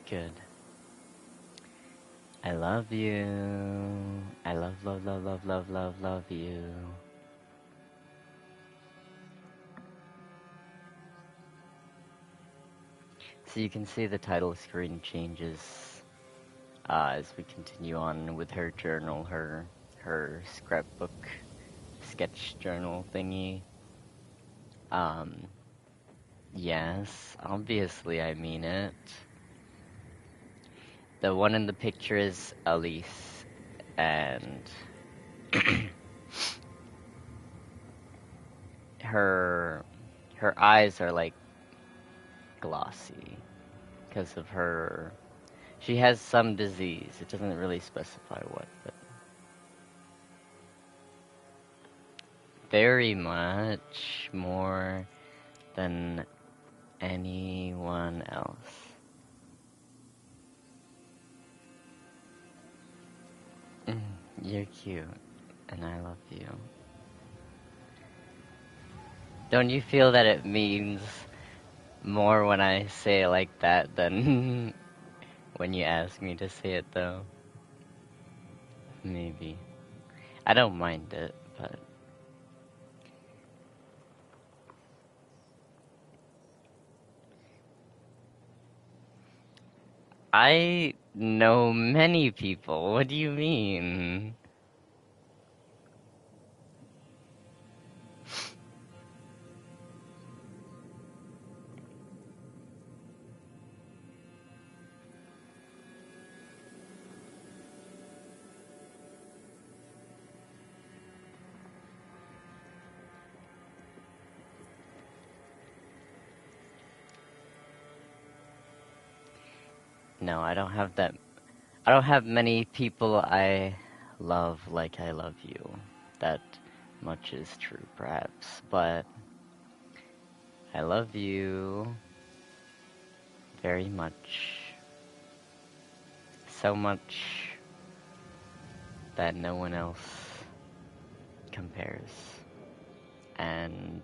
Good. I love you. I love, love, love, love, love, love, love you. So you can see the title screen changes as we continue on with her journal, her scrapbook, sketch journal thingy. Yes, obviously I mean it. The one in the picture is Elise, and her eyes are like glossy because of her. She has some disease. It doesn't really specify what, but very much more than anyone else. You're cute, and I love you. Don't you feel that it means more when I say it like that than when you ask me to say it, though? Maybe. I don't mind it, but... I know many people. What do you mean? No, I don't have that. I don't have many people I love like I love you. That much is true, perhaps. But I love you very much. So much that no one else compares. And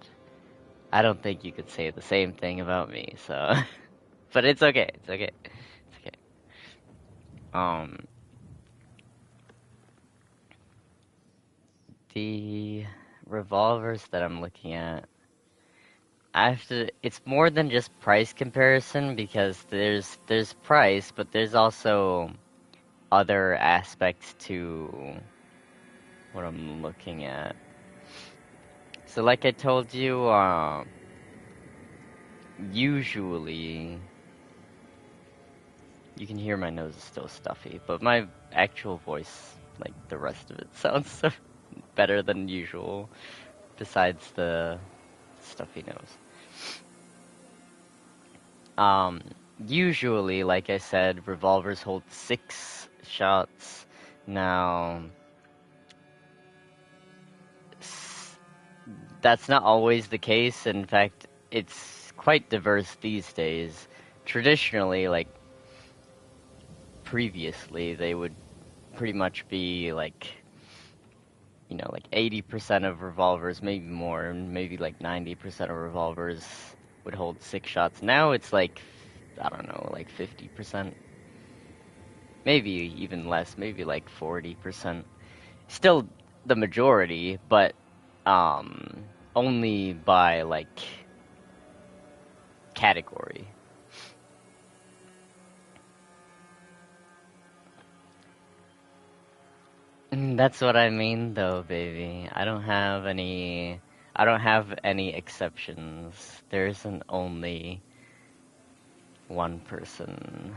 I don't think you could say the same thing about me, so... But it's okay, it's okay. It's okay. The revolvers that I'm looking at, I have to, it's more than just price comparison because there's price, but there's also other aspects to what I'm looking at. So like I told you, usually, you can hear my nose is still stuffy, but my actual voice, like the rest of it, sounds so better than usual, besides the stuffy nose. Usually, like I said, revolvers hold 6 shots. Now, that's not always the case. In fact, it's quite diverse these days. Traditionally, like previously, they would pretty much be like, you know, like 80% of revolvers, maybe more, and maybe like 90% of revolvers would hold 6 shots. Now it's like, I don't know, like 50%. Maybe even less, maybe like 40%. Still the majority, but only by like category. That's what I mean though, baby. I don't have any exceptions. There isn't only one person.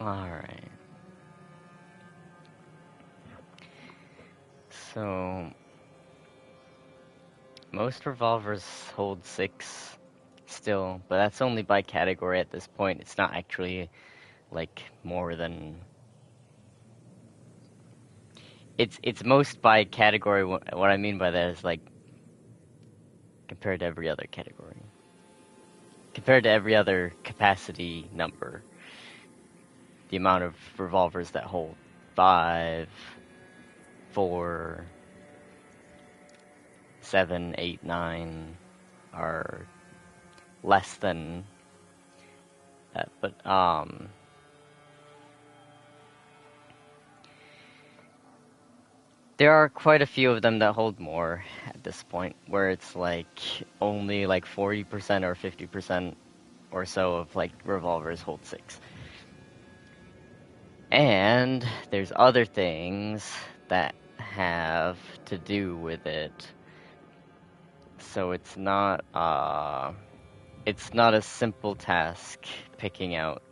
Alright. So, most revolvers hold 6 still, but that's only by category at this point. It's not actually, like, more than... It's most by category. What I mean by that is, like, compared to every other category. Compared to every other capacity number. The amount of revolvers that hold 5, 4, 7, 8, 9 are less than that. But, there are quite a few of them that hold more at this point, where it's like only like 40% or 50% or so of like revolvers hold 6. And there's other things that have to do with it. So it's not a simple task picking out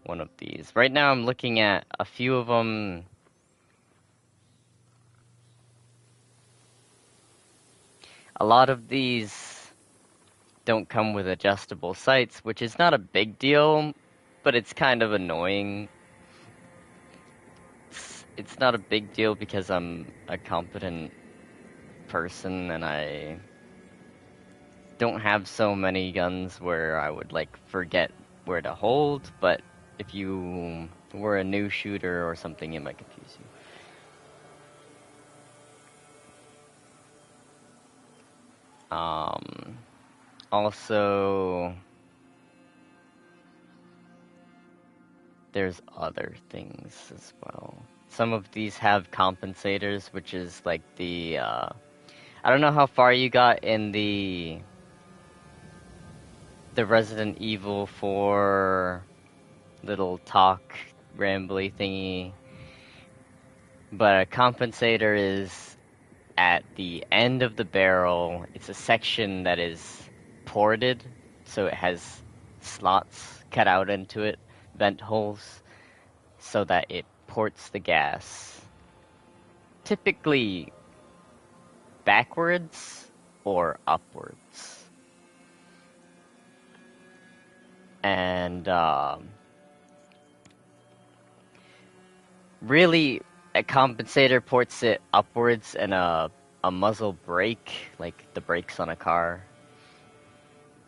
one of these. Right now I'm looking at a few of them. A lot of these don't come with adjustable sights, which is not a big deal, but it's kind of annoying. It's not a big deal because I'm a competent person and I don't have so many guns where I would like forget where to hold, but if you were a new shooter or something, it might confuse you. Also, there's other things as well. Some of these have compensators, which is like the, I don't know how far you got in the Resident Evil 4 little talk rambly thingy, but a compensator is at the end of the barrel. It's a section that is ported, so it has slots cut out into it, vent holes, so that it ports the gas, typically backwards or upwards. And really, a compensator ports it upwards, and a muzzle brake, like the brakes on a car,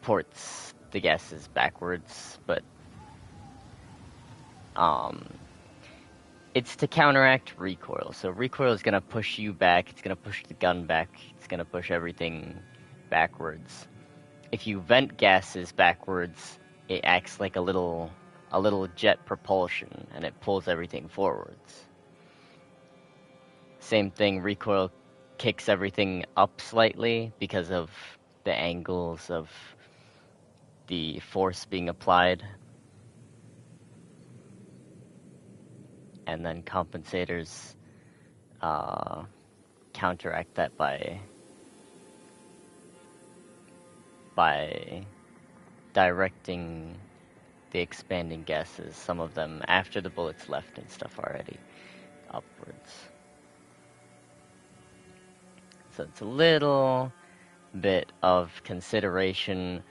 ports the gases backwards. But it's to counteract recoil. So recoil is gonna push you back. It's gonna push the gun back. It's gonna push everything backwards. If you vent gases backwards, it acts like a little jet propulsion, and it pulls everything forwards. Same thing, recoil kicks everything up slightly because of the angles of the force being applied. And then compensators counteract that by directing the expanding gases, some of them after the bullets left and stuff already, upwards. So it's a little bit of consideration.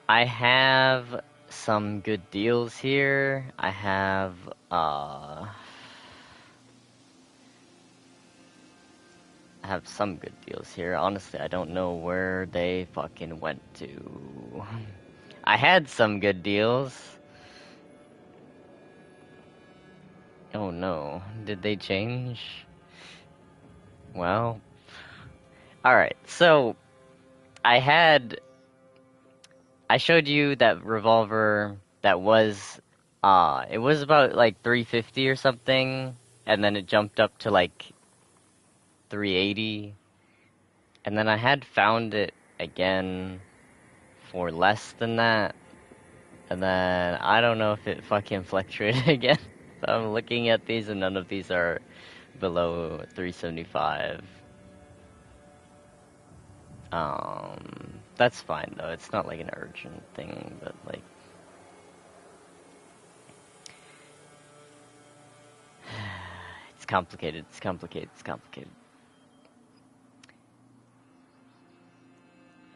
I have some good deals here. I have some good deals here. Honestly, I don't know where they fucking went to. I had some good deals. Oh no, did they change? Well, alright, so I showed you that revolver that was, it was about like 350 or something, and then it jumped up to like 380, and then I had found it again for less than that, and then I don't know if it fucking fluctuated again. So I'm looking at these and none of these are below 375. That's fine though, it's not like an urgent thing, but like, It's complicated, it's complicated, it's complicated.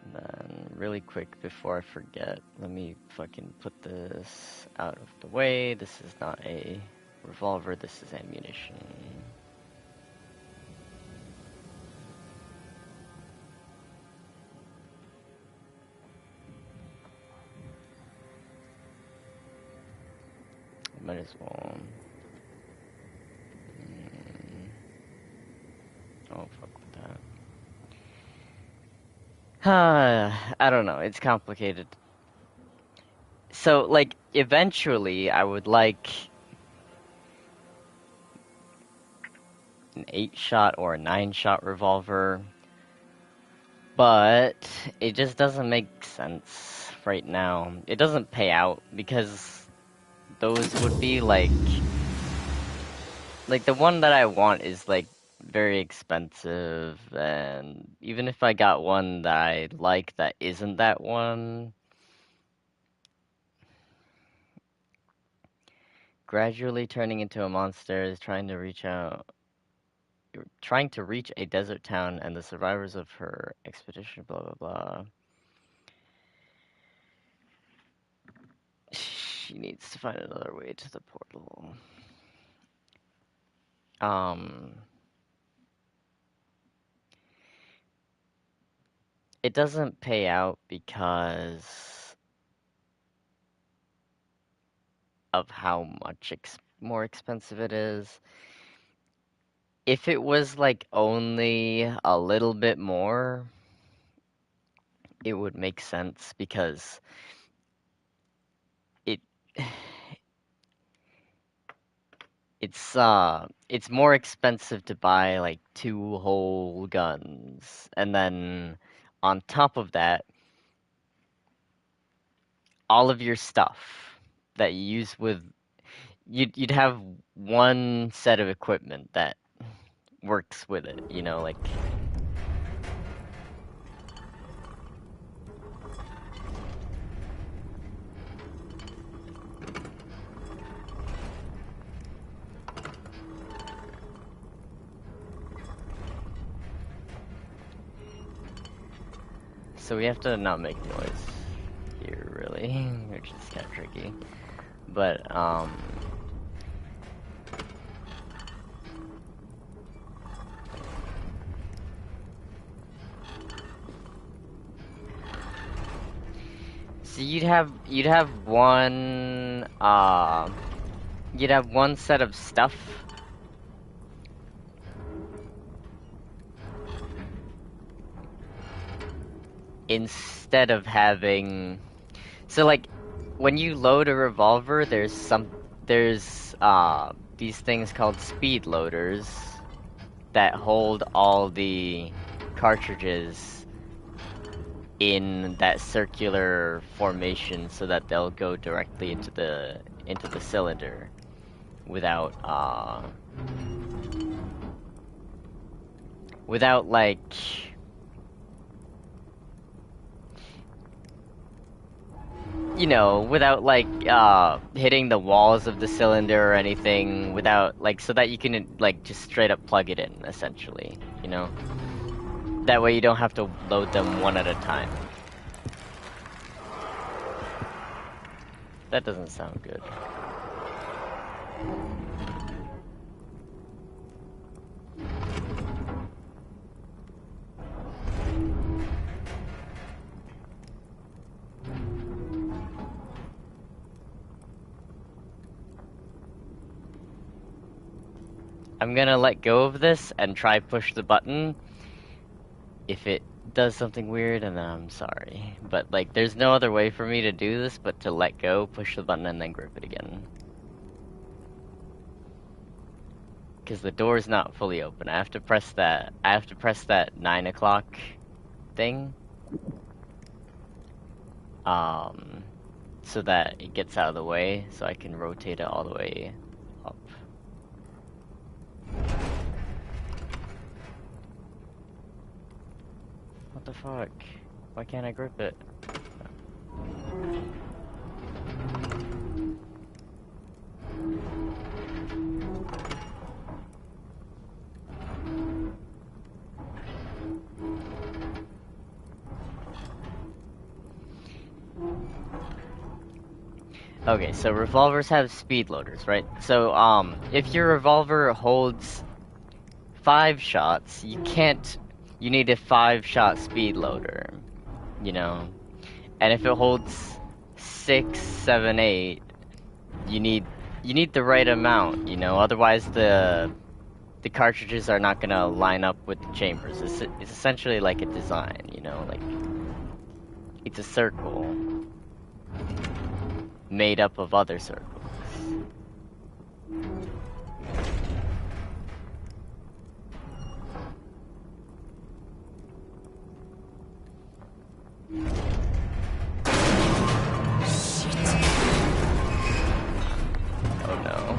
And then, really quick, before I forget, let me fucking put this out of the way. This is not a revolver, this is ammunition. Might as well. Oh, fuck with that. I don't know, it's complicated. So, like, eventually I would like an 8-shot or a 9-shot revolver, but it just doesn't make sense right now. It doesn't pay out because those would be like the one that I want is like very expensive, and even if I got one that I like that isn't that one, gradually turning into a monster is trying to reach a desert town and the survivors of her expedition, blah blah blah. She needs to find another way to the portal. It doesn't pay out because of how much more expensive it is. If it was like only a little bit more, it would make sense because it it's more expensive to buy like 2 whole guns, and then on top of that, all of your stuff that you use with you'd have one set of equipment that works with it, you know, like so we have to not make noise here, really, which is kind of tricky. But, so you'd have one set of stuff instead of having, so like when you load a revolver, there's these things called speed loaders that hold all the cartridges in that circular formation so that they'll go directly into the cylinder without like without like hitting the walls of the cylinder or anything, without like, so that you can like just straight up plug it in, essentially, that way you don't have to load them one at a time. That doesn't sound good. I'm gonna let go of this and try push the button. If it does something weird, and then I'm sorry. But like, there's no other way for me to do this but to let go, push the button, and then grip it again. Because the door's not fully open. I have to press that 9 o'clock thing. So that it gets out of the way, so I can rotate it all the way up. What the fuck? Why can't I grip it? Okay, so revolvers have speed loaders, right? So, if your revolver holds 5 shots, you need a 5-shot speed loader, you know? And if it holds 6, 7, 8, you need the right amount, you know? Otherwise the cartridges are not gonna line up with the chambers. It's essentially like a design, you know? Like, it's a circle made up of other circles. Oh no.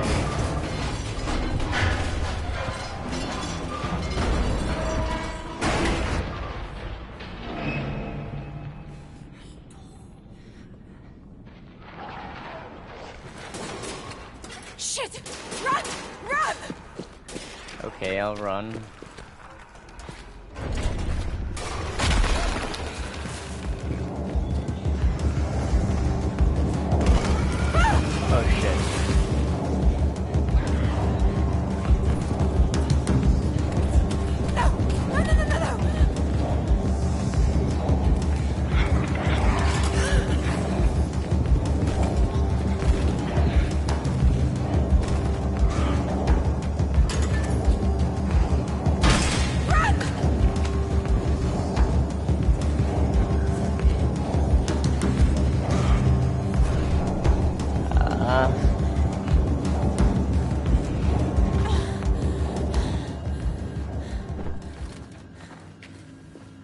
Shit! Run! Run! Okay, I'll run. Oh shit.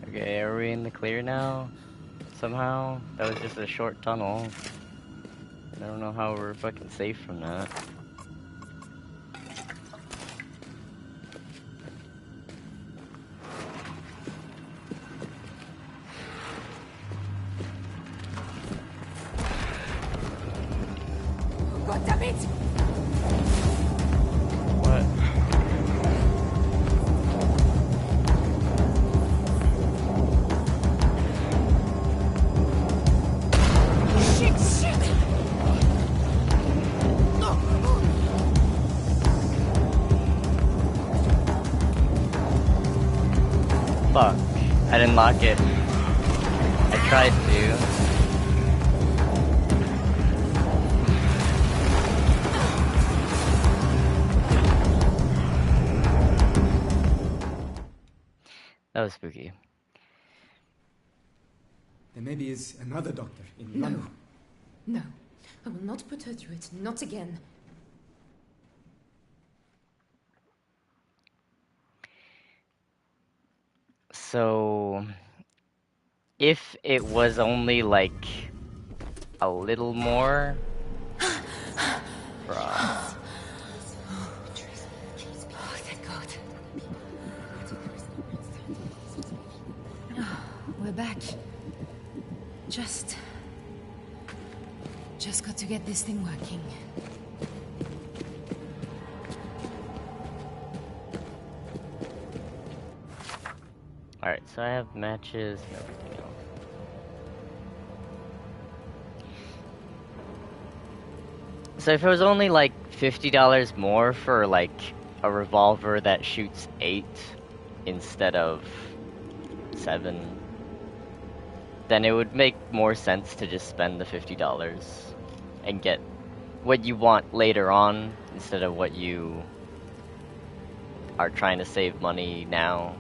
Okay, are we in the clear now? Somehow? That was just a short tunnel. I don't know how we're fucking safe from that. God damn it! What? Shit! Shit! Fuck. I didn't lock it. I tried to. That was spooky. There maybe is another doctor in No. London. No. I will not put her through it. Not again. So, if it was only like a little more, bruh. Oh, thank God. Oh, we're back. Just got to get this thing working. Alright, so I have matches and everything else. So if it was only like $50 more for like a revolver that shoots 8 instead of 7, then it would make more sense to just spend the $50 and get what you want later on instead of what you are trying to save money now.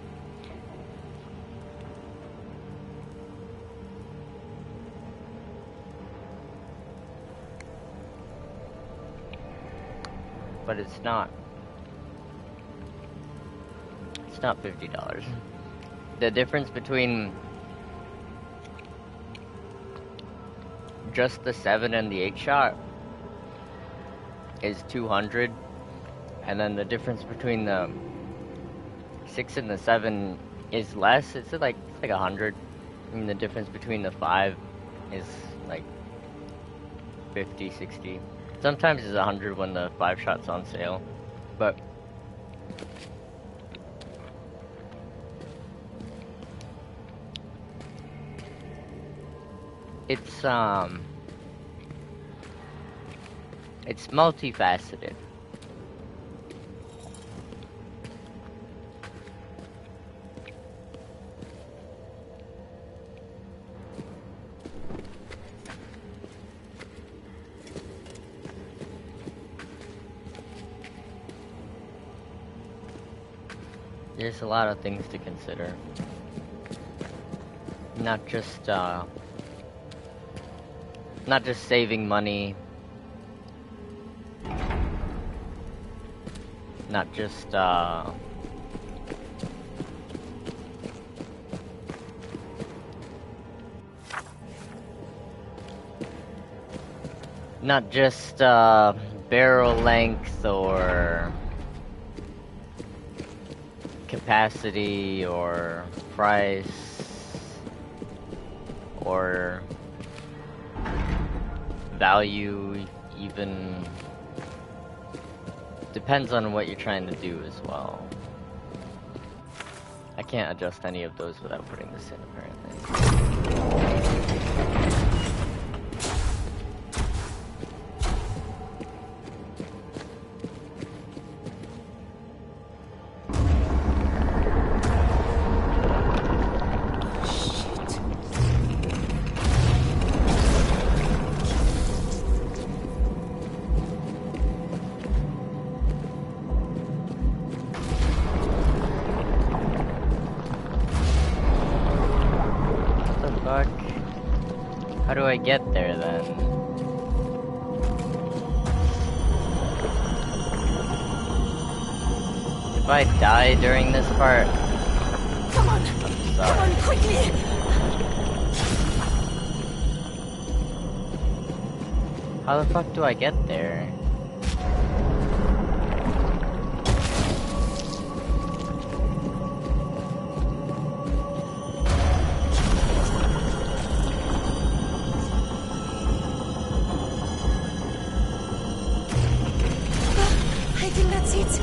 But it's not $50. The difference between just the 7 and the 8 shot is 200, and then the difference between the 6 and the 7 is less. It's like 100. I mean, the difference between the 5 is like 50, 60. Sometimes it's 100 when the 5 shot's on sale, but it's It's multifaceted. There's a lot of things to consider. Not just saving money. Not just barrel length or capacity or price or value, even. Depends on what you're trying to do as well. I can't adjust any of those without putting this in, apparently. How do I get there then? If I die during this part, Come on! I'm sorry. Come on, quickly! How the fuck do I get there? I think that's it.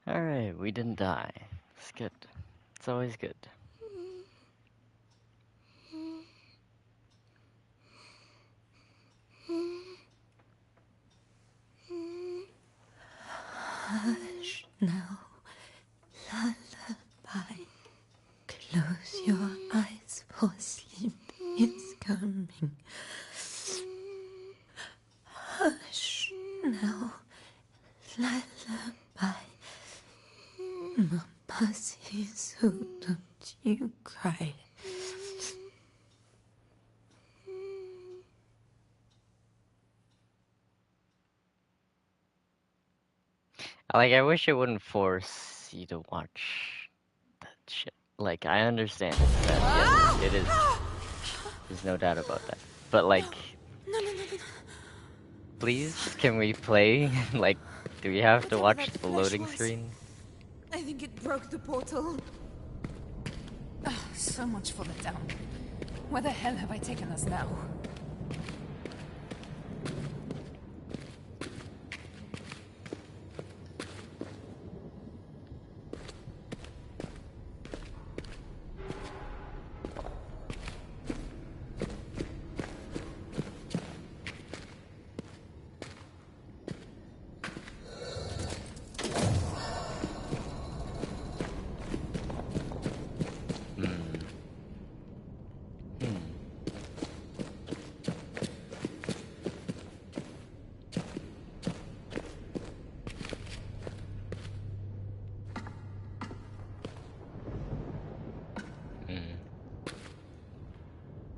Alright, we didn't die. It's good. It's always good. Hush now, lullaby. Close your eyes, for sleep is coming. Hush now, lullaby. Mama says so, don't you cry. I wish it wouldn't force you to watch that shit. Like, I understand it's sad. Yes, it is. There's no doubt about that. But, like, No. please, can we play? Like, do we have to Whatever watch that the flash loading was. screen? I think it broke the portal. Oh, so much for the town. Where the hell have I taken us now?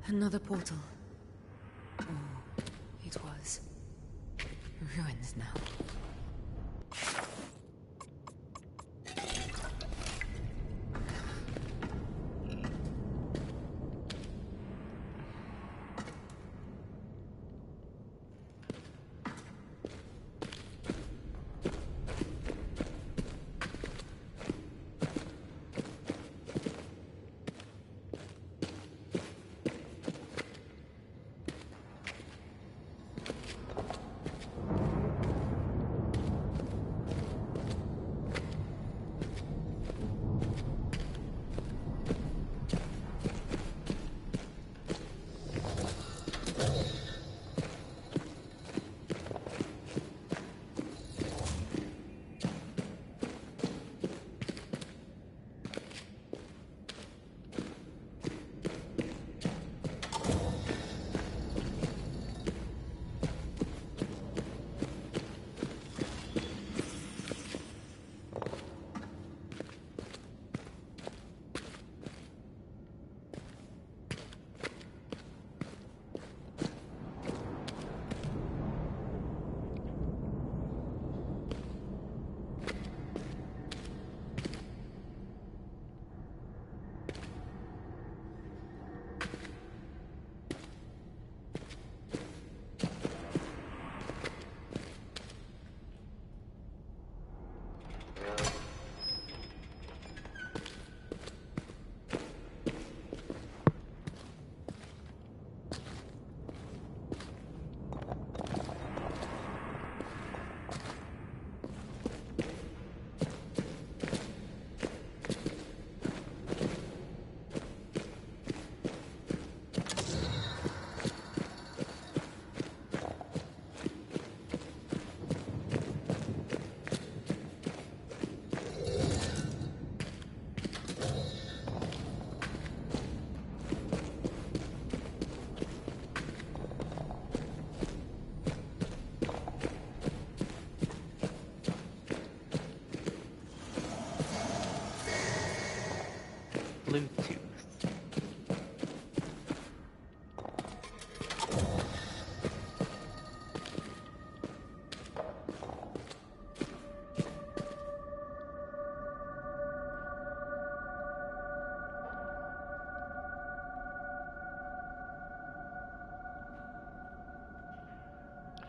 Another portal. Oh, it was ruined now.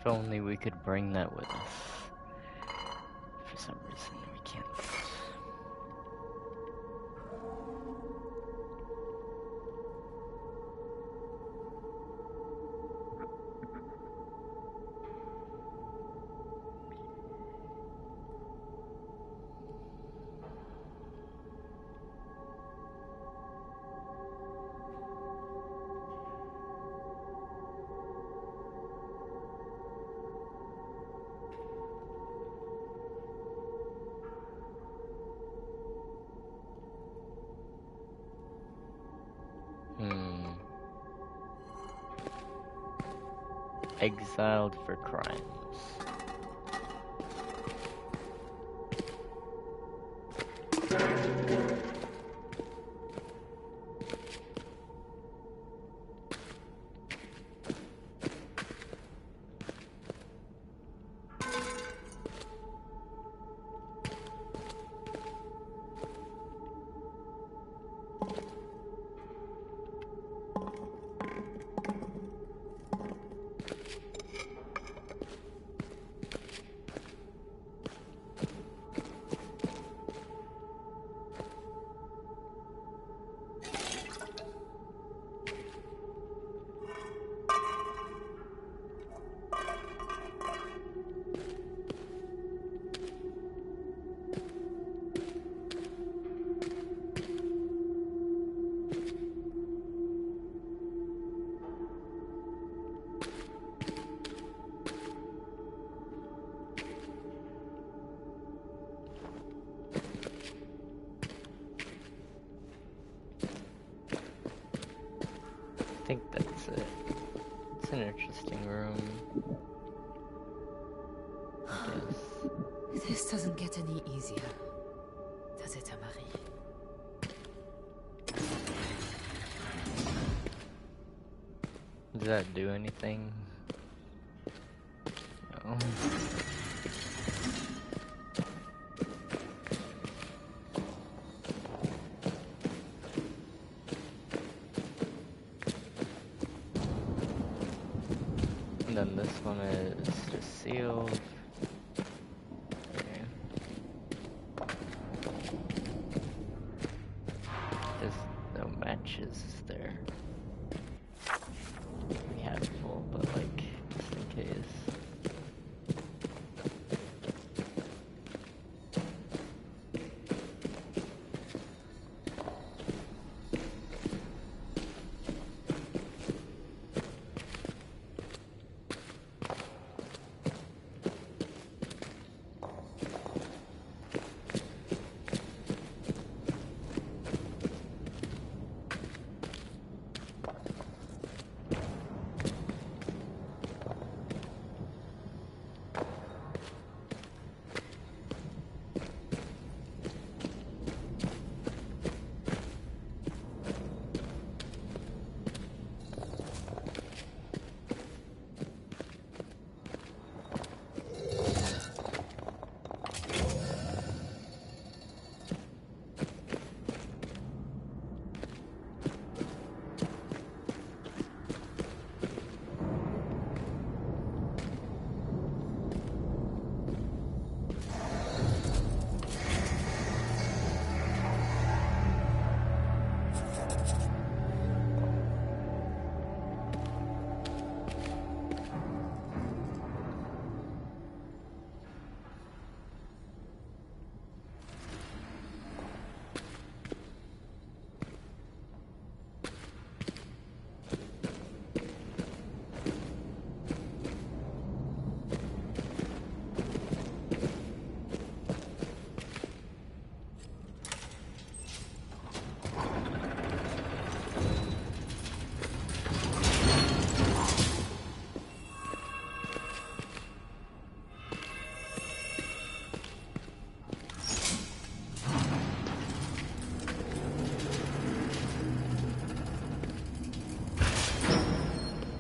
only we could bring that with us. For some reason, we can't. Exiled for crimes. I think that's it. It's an interesting room. I guess. This doesn't get any easier, does it, Amari? Does that do anything? No. And then this one is just sealed. Okay. There's no matches there. We have full, but like, just in case.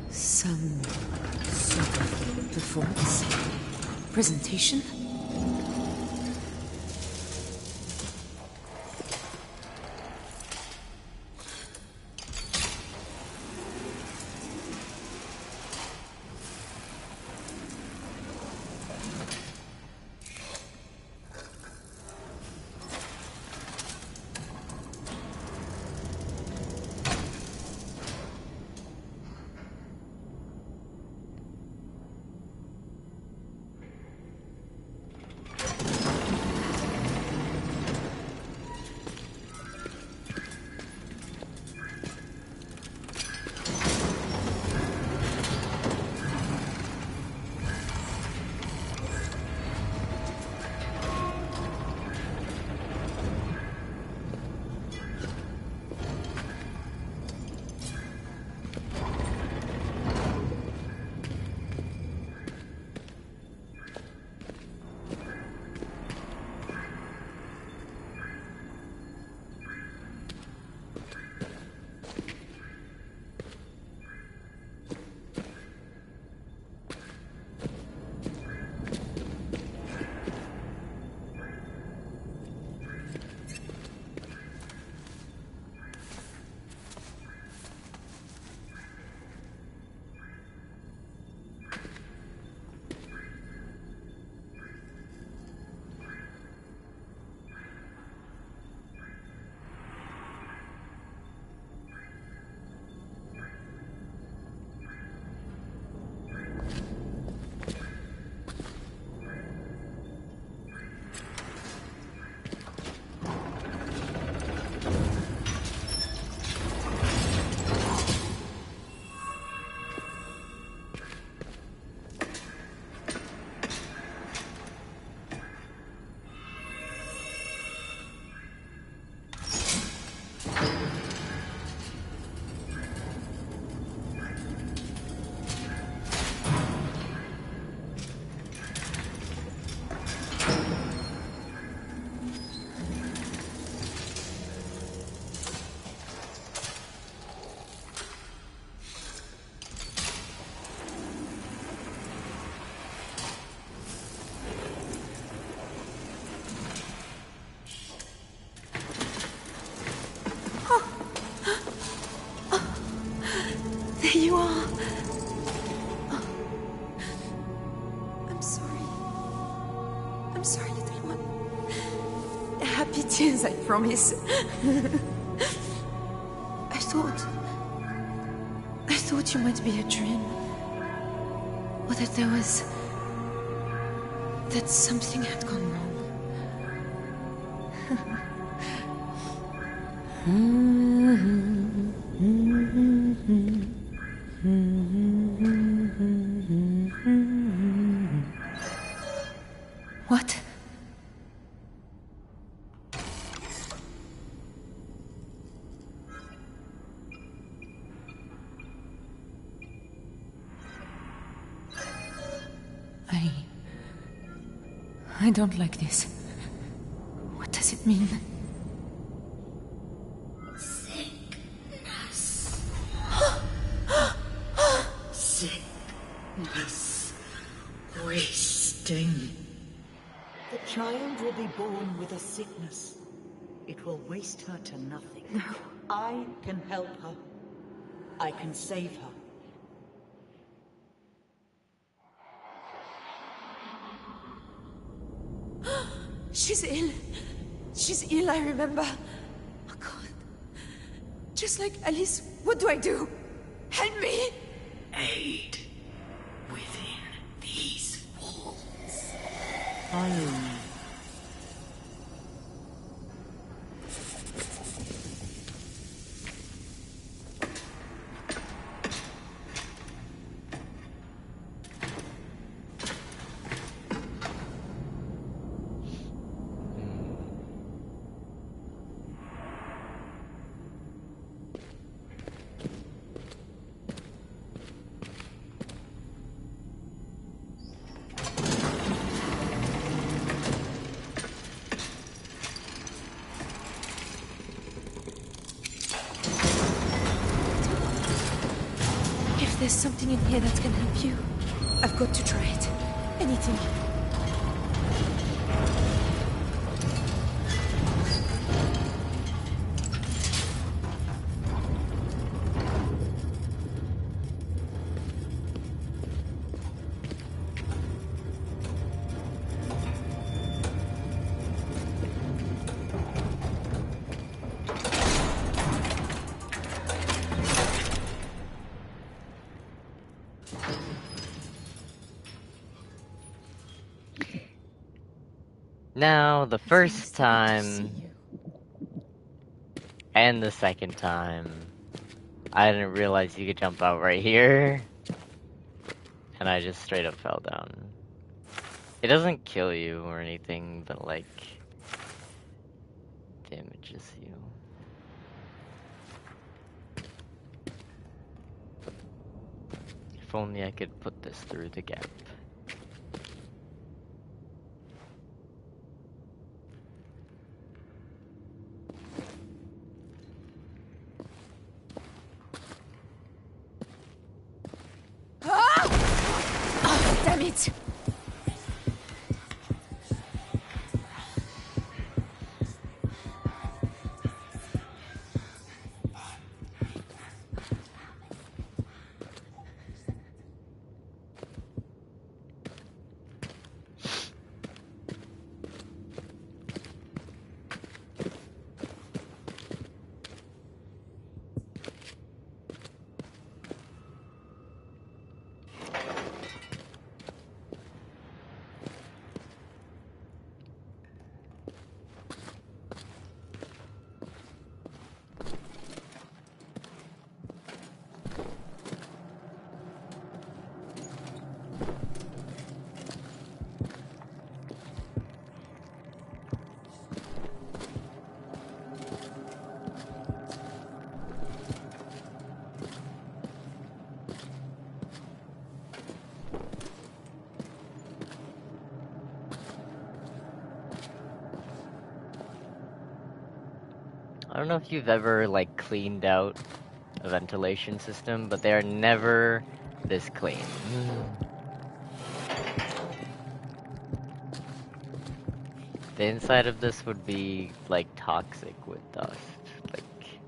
Some sort of performance? Presentation? sorry, little one. Happy tears, I promise. I thought you might be a dream. Or that that something had gone wrong. What? I don't like this. What does it mean? Sickness. Sickness. Wasting. The child will be born with a sickness. It will waste her to nothing. No. I can help her. I can save her. She's ill. She's ill, I remember. Oh, God. Just like Alice, what do I do? Help me! Aid within these walls. Follow me. If there's something in here that can help you, I've got to try it. Anything. Now, the first See time you. and the second time, I didn't realize you could jump out right here, and I just straight up fell down. It doesn't kill you or anything, but like, damages you. If only I could put this through the gap. Oh, damn it! I don't know if you've ever like cleaned out a ventilation system, but they are never this clean. The inside of this would be like toxic with dust. Like,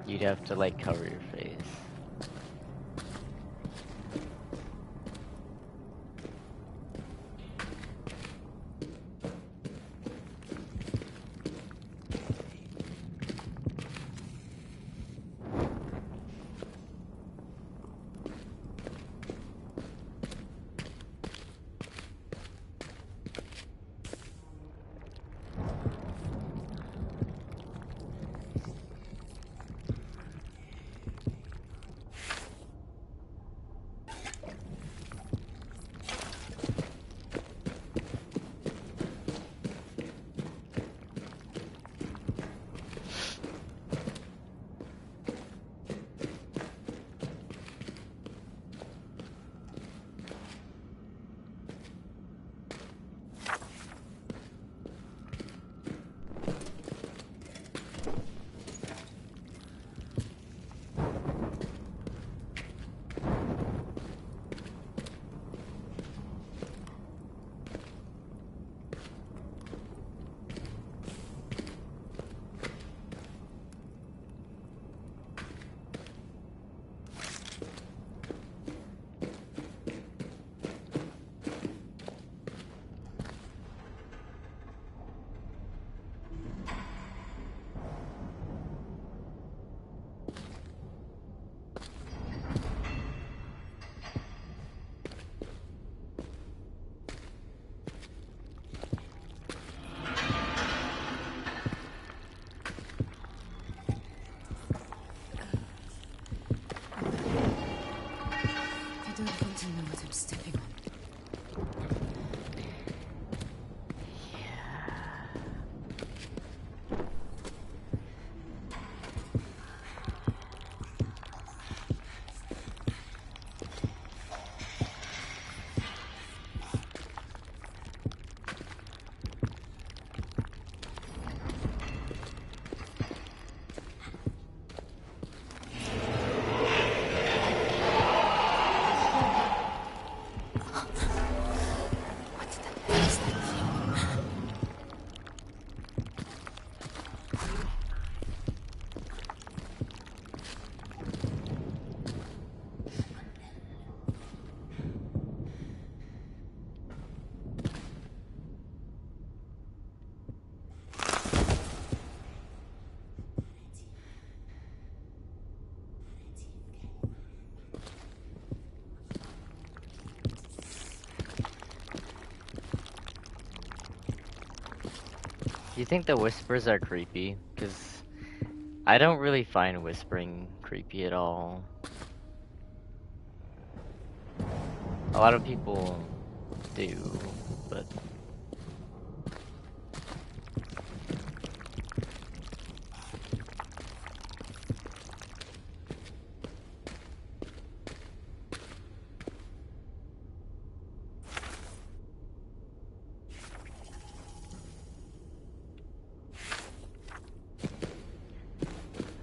you'd have to like cover your face. stepping on. What the hell is that thing? Do you think the whispers are creepy? Because I don't really find whispering creepy at all. A lot of people do, but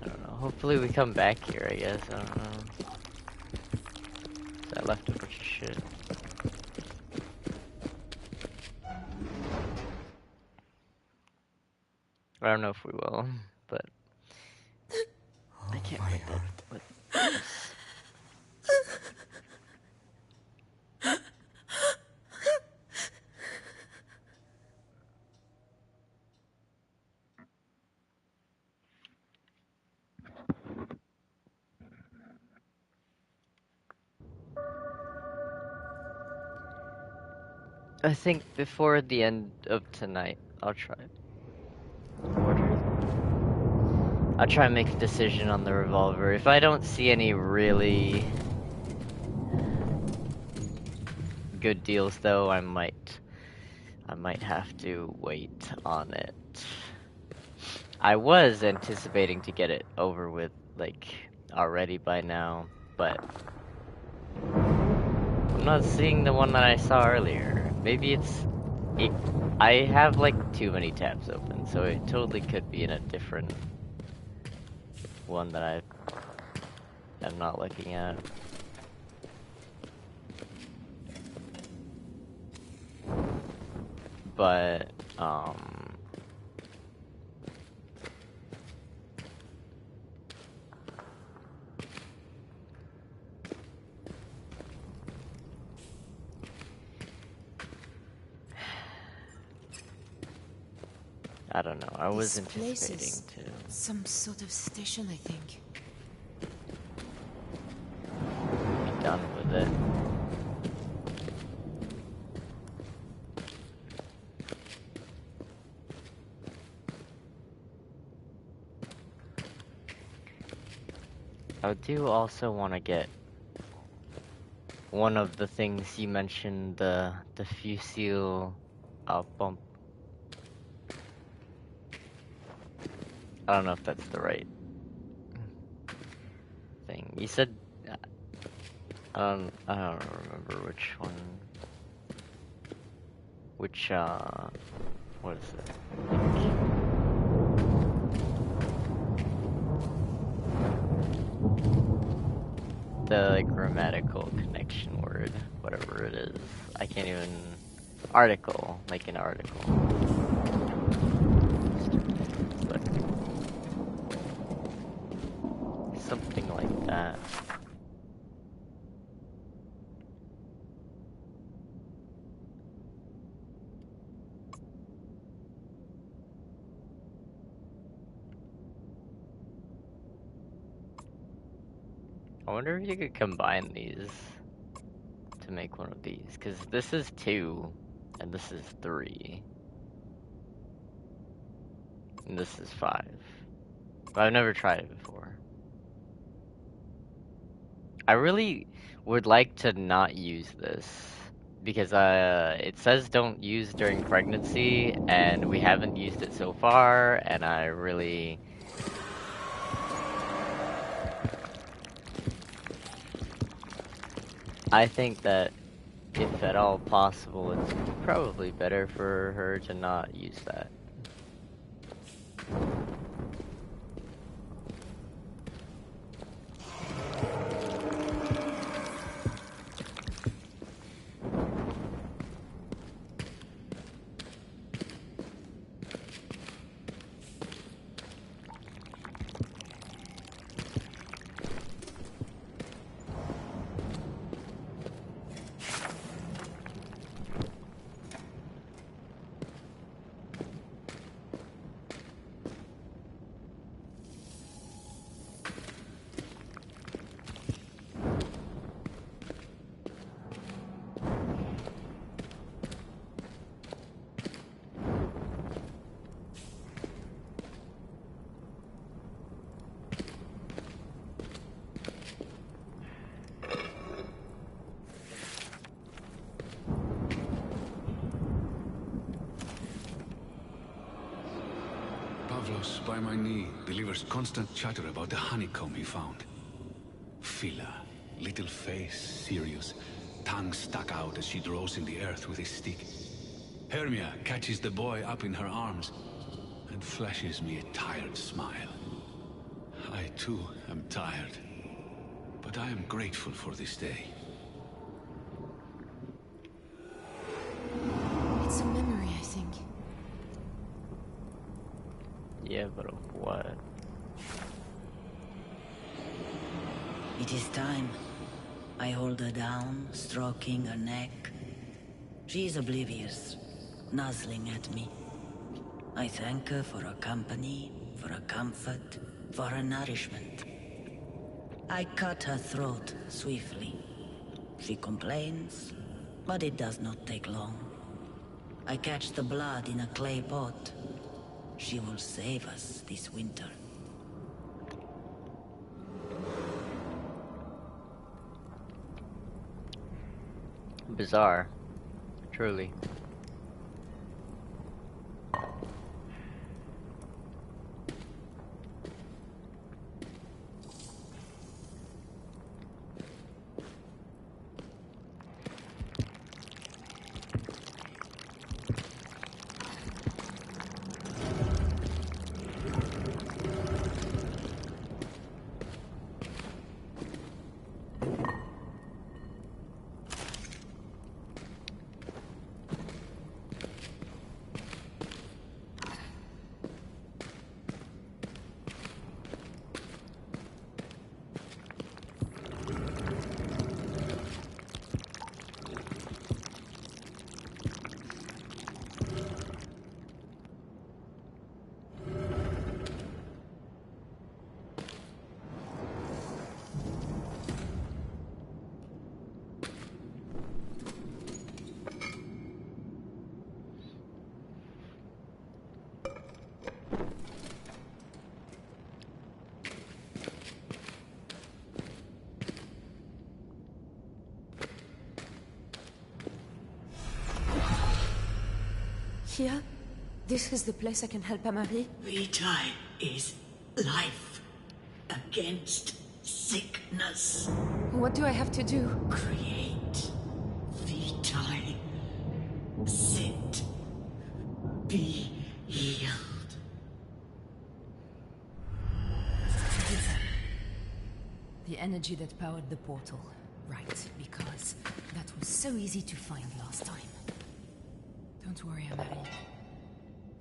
I don't know. Hopefully we come back here, I guess. I don't know. 'Cause I left a bunch of shit. I don't know if we will, but I can't my wait heart. with this. I think before the end of tonight, I'll try. I'll try and make a decision on the revolver. If I don't see any really good deals, though, I might have to wait on it. I was anticipating to get it over with, like, already by now, but I'm not seeing the one that I saw earlier. Maybe I have, like, too many tabs open, so it totally could be in a different one that I'm not looking at. But, I don't know. I was This place anticipating is to some sort of station, I think. be done with it. I do also want to get one of the things you mentioned, the fusil bump. I don't know if that's the right thing. You said I don't remember which one. Which what is it? The like grammatical connection word, whatever it is. I can't even article, like an article. But something like that. I wonder if you could combine these to make one of these, because this is 2, and this is 3, and this is 5. But I've never tried it before. I really would like to not use this because it says don't use during pregnancy, and we haven't used it so far, and I think that if at all possible, it's probably better for her to not use that. Pavlos, by my knee, delivers constant chatter about the honeycomb he found. Phila, little face, serious, tongue stuck out as she draws in the earth with his stick. Hermia catches the boy up in her arms and flashes me a tired smile. I too am tired, but I am grateful for this day. It's a memory, I think. Yeah, but of what? It is time. I hold her down, stroking her neck. She is oblivious, nuzzling at me. I thank her for her company, for her comfort, for her nourishment. I cut her throat swiftly. She complains, but it does not take long. I catch the blood in a clay pot. She will save us this winter. Bizarre. Truly. Here? This is the place I can help Amari? Vitae is life against sickness. What do I have to do? Create Vitae. Sit. Be healed. The energy that powered the portal. Right, because that was so easy to find last time. Don't worry, Amari.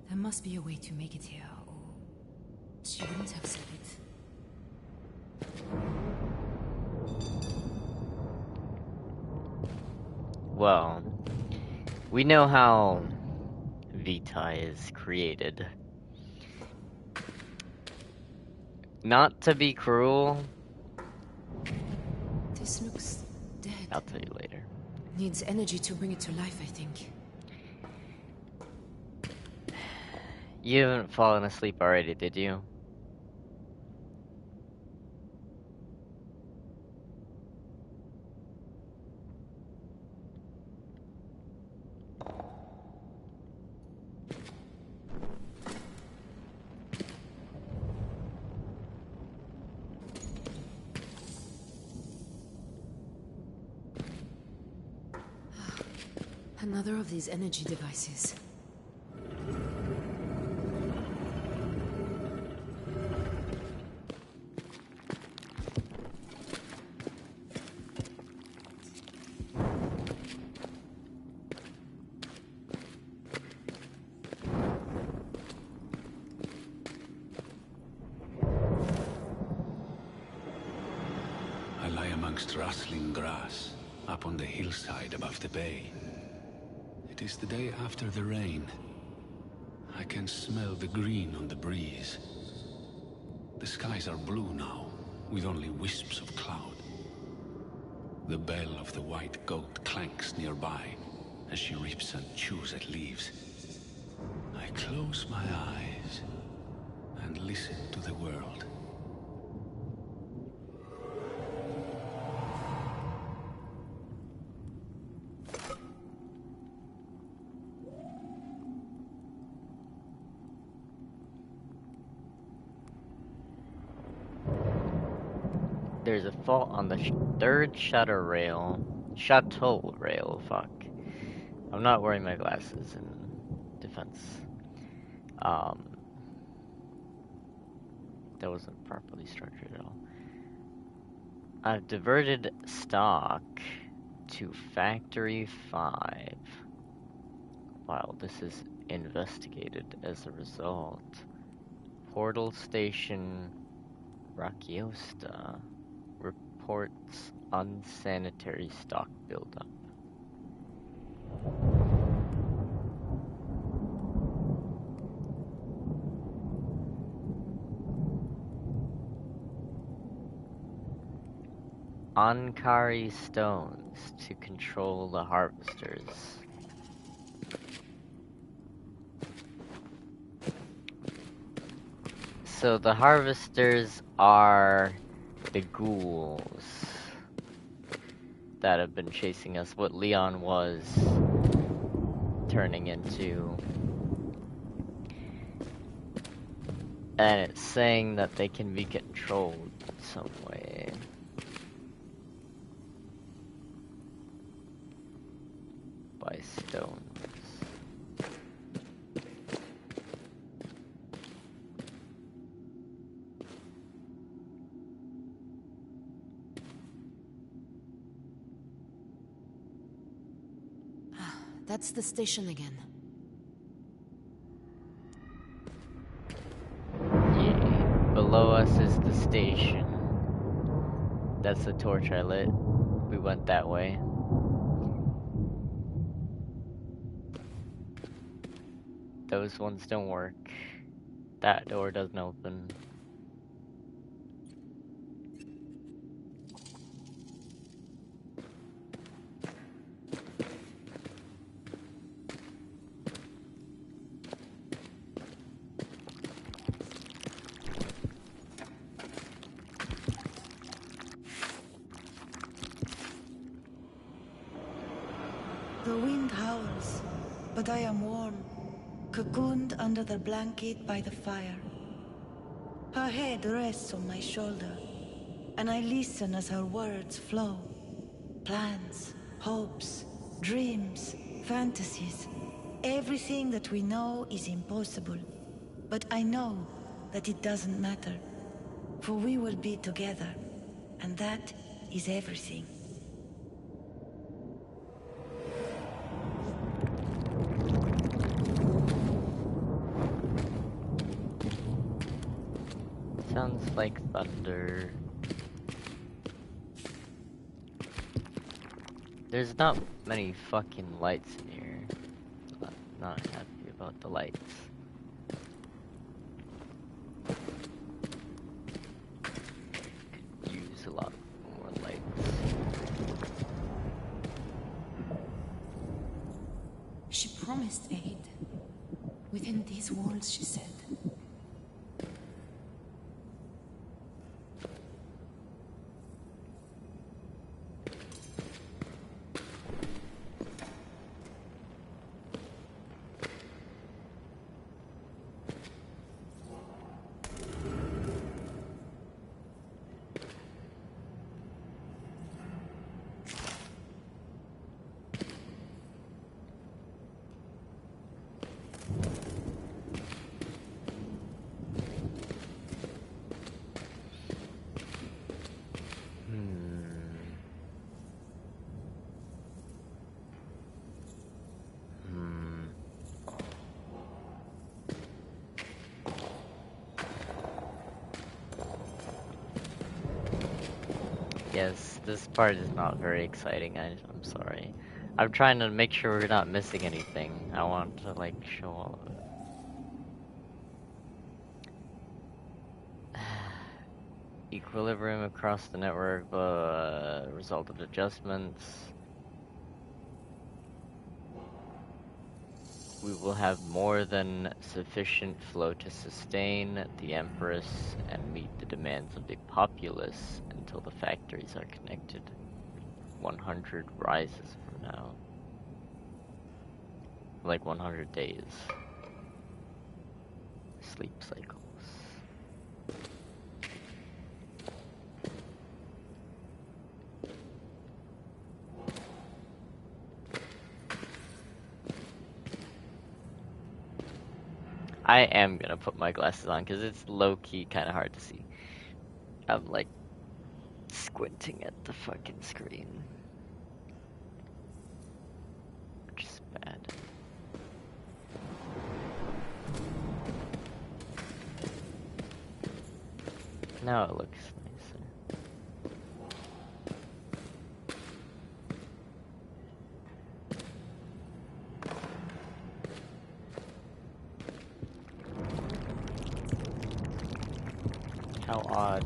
There must be a way to make it here, or she wouldn't have said it. Well, we know how Vitae is created. Not to be cruel, This looks dead. I'll tell you later. Needs energy to bring it to life, I think. You haven't fallen asleep already, did you? Another of these energy devices. I lie amongst rustling grass, up on the hillside above the bay. It is the day after the rain. I can smell the green on the breeze. The skies are blue now, with only wisps of cloud. The bell of the white goat clanks nearby as she rips and chews at leaves. I close my eyes and listen to the world. There's a fault on the third chateau rail, fuck. I'm not wearing my glasses in defense. That wasn't properly structured at all. I've diverted stock to Factory 5. While this is investigated as a result. Portal Station Rakiosta reports unsanitary stock buildup. Ankari stones to control the harvesters. So the harvesters are the ghouls that have been chasing us, what Leon was turning into. And it's saying that they can be controlled some way. By stones. That's the station again. Yeah, below us is the station. That's the torch I lit. We went that way. Those ones don't work. That door doesn't open. The wind howls, but I am warm, cocooned under the blanket by the fire. Her head rests on my shoulder, and I listen as her words flow. Plans, hopes, dreams, fantasies. Everything that we know is impossible, but I know that it doesn't matter, for we will be together, and that is everything. Sounds like thunder. There's not many fucking lights in here. I'm not happy about the lights. Could use a lot more lights. She promised aid. Within these walls, she said. Yes, this part is not very exciting. I'm sorry. I'm trying to make sure we're not missing anything. I want to like show all of it. Equilibrium across the network, result of adjustments. We will have more than sufficient flow to sustain the Empress and meet the demands of the populace until the factories are connected. 100 rises from now. Like 100 days. Sleep cycles. I am gonna put my glasses on because it's low-key kind of hard to see. I'm like squinting at the fucking screen. Which is bad. Now it looks nicer. How odd.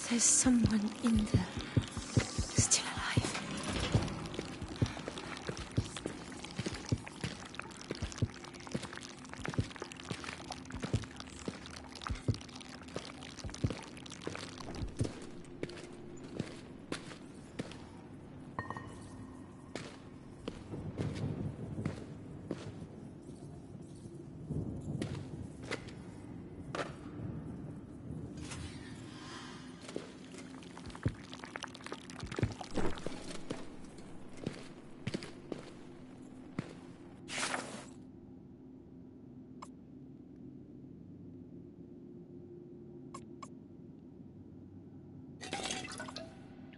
There's someone in there. Still alive.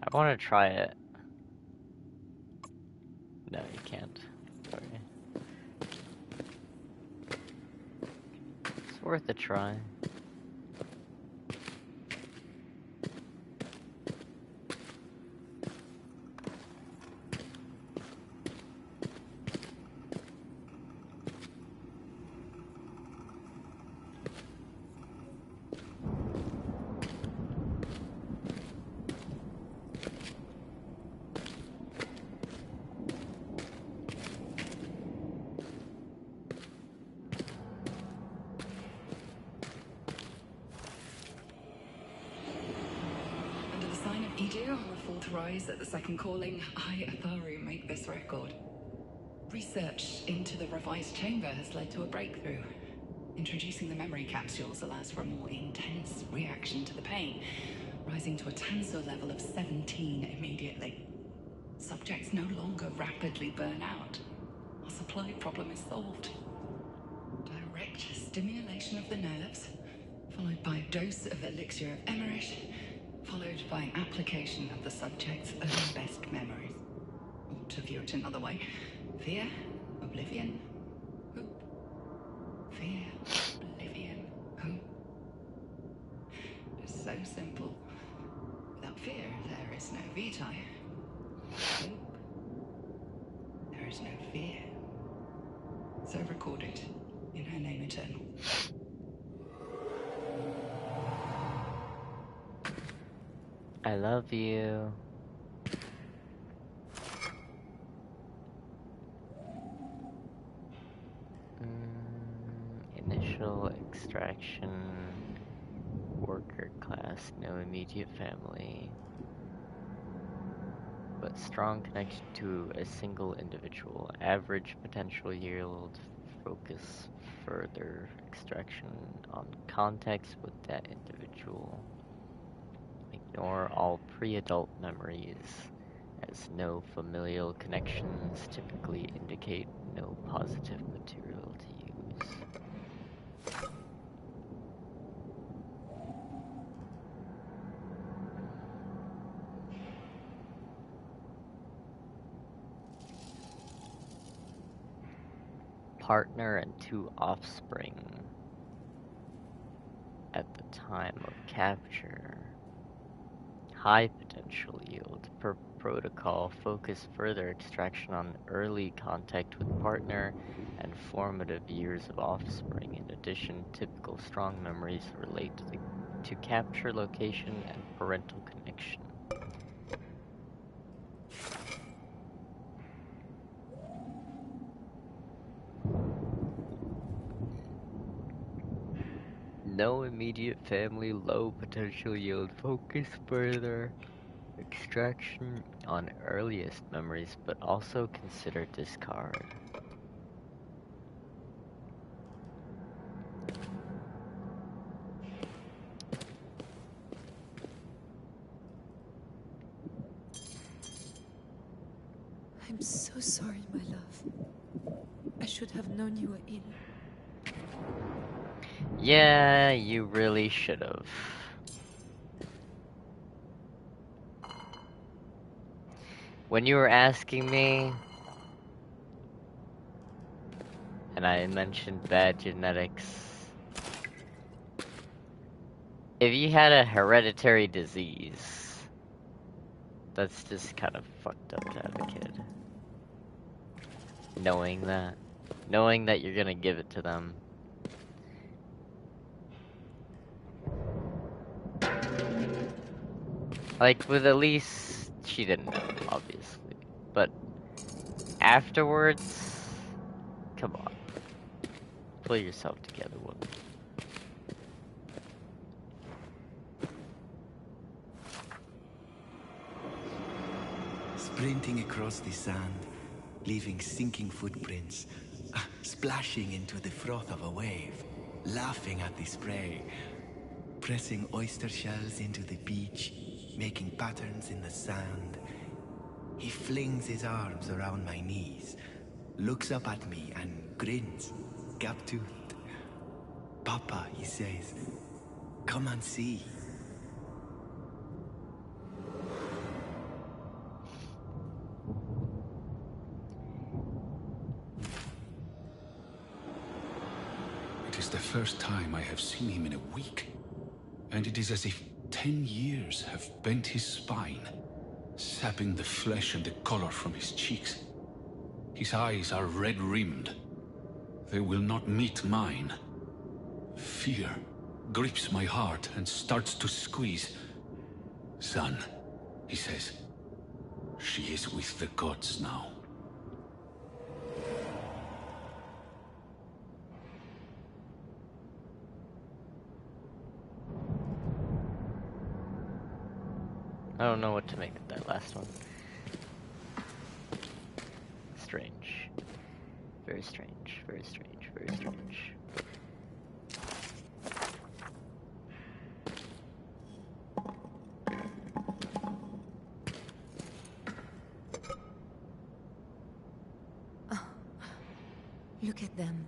I want to try it. No, you can't. Sorry. It's worth a try. Under the sign of Idir, or authorized at the second calling, I, Atharu, make this record. Research into the revised chamber has led to a breakthrough. Introducing the memory capsules allows for a more intense reaction to the pain, rising to a tensor level of 17 immediately. Subjects no longer rapidly burn out. Our supply problem is solved. Direct stimulation of the nerves, followed by a dose of elixir of Emmerich, followed by application of the subject's own best memories. Or to view it another way, fear, oblivion, hope. Fear, oblivion, hope. It's so simple. Without fear, there is no vitae. Hope, there is no fear. So recorded in her name eternal. I love you. Initial extraction. Worker class, no immediate family. But strong connection to a single individual. Average potential yield. Focus further extraction on context with that individual. Ignore all pre-adult memories, as no familial connections typically indicate no positive material to use. partner and 2 offspring at the time of capture. High potential yield. Per protocol, focus further extraction on early contact with partner and formative years of offspring. In addition, typical strong memories relate to capture location and parental connection. No immediate family, low potential yield. Focus further extraction on earliest memories, but also consider discard. I'm so sorry, my love. I should have known you were ill. Yeah, you really should have. When you were asking me, and I mentioned bad genetics, if you had a hereditary disease, that's just kind of fucked up to have a kid. Knowing that you're gonna give it to them. Like, with Elise, she didn't know, obviously. But afterwards, come on. Pull yourself together, woman. Sprinting across the sand, leaving sinking footprints, splashing into the froth of a wave, laughing at the spray, pressing oyster shells into the beach, making patterns in the sand. He flings his arms around my knees, looks up at me and grins, gap-toothed. Papa, he says, come and see. It is the first time I have seen him in a week, and it is as if 10 years have bent his spine, sapping the flesh and the color from his cheeks. His eyes are red-rimmed. They will not meet mine. Fear grips my heart and starts to squeeze. Son, he says, she is with the gods now. I don't know what to make of that last one. Strange. Very strange, very strange, very strange. Oh, look at them.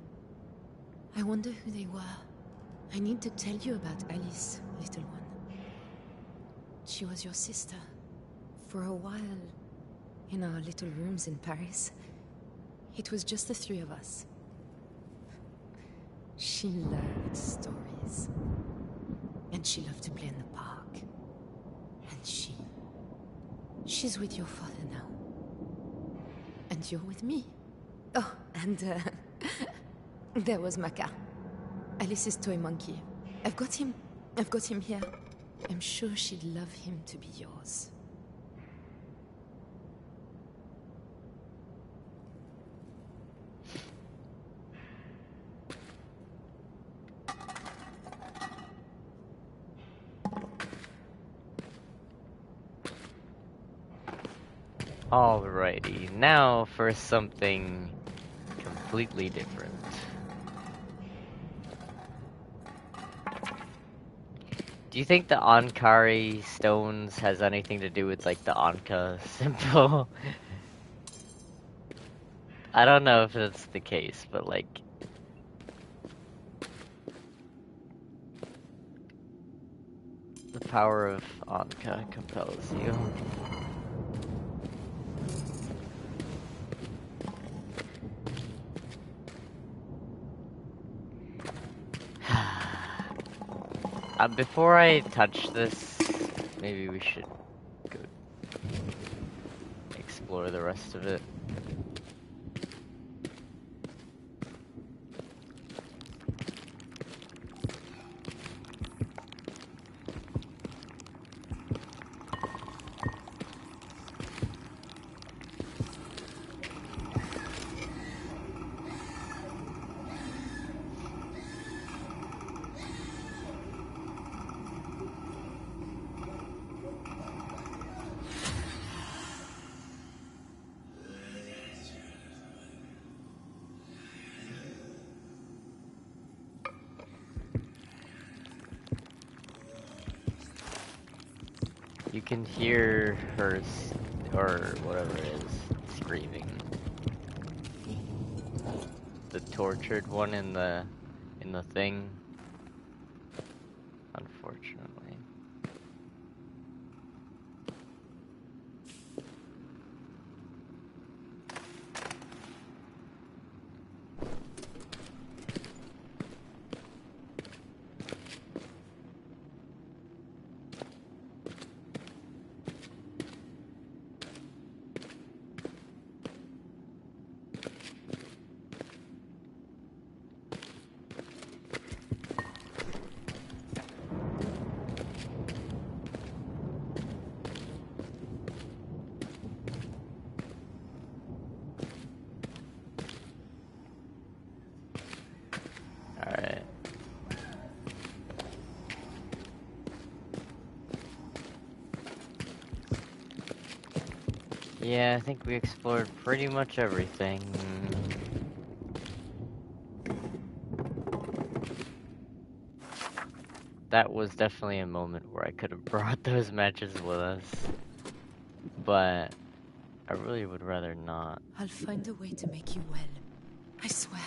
I wonder who they were. I need to tell you about Alice, little one. She was your sister. For a while, in our little rooms in Paris, it was just the 3 of us. She loved stories. And she loved to play in the park. And she's with your father now. And you're with me. Oh, and there was Maka. Alice's toy monkey. I've got him here. I'm sure she'd love him to be yours. Alrighty, now for something completely different. Do you think the Ankari stones has anything to do with, like, the Anka symbol? I don't know if that's the case, but, like... the power of Anka compels you. Before I touch this, maybe we should go explore the rest of it. You can hear her, or whatever it is, screaming. The tortured one in the thing. Unfortunately. Alright. Yeah, I think we explored pretty much everything. That was definitely a moment where I could have brought those matches with us. But I really would rather not. I'll find a way to make you well. I swear.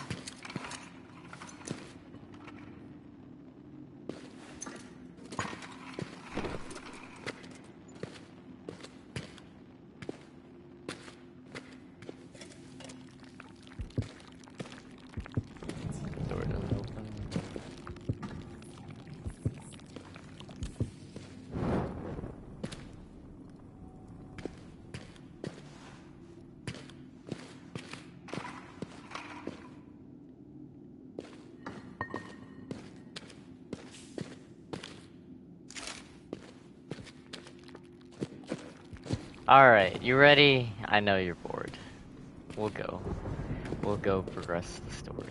Door doesn't open. Alright, you ready? I know you're bored. We'll go. We'll go progress the story.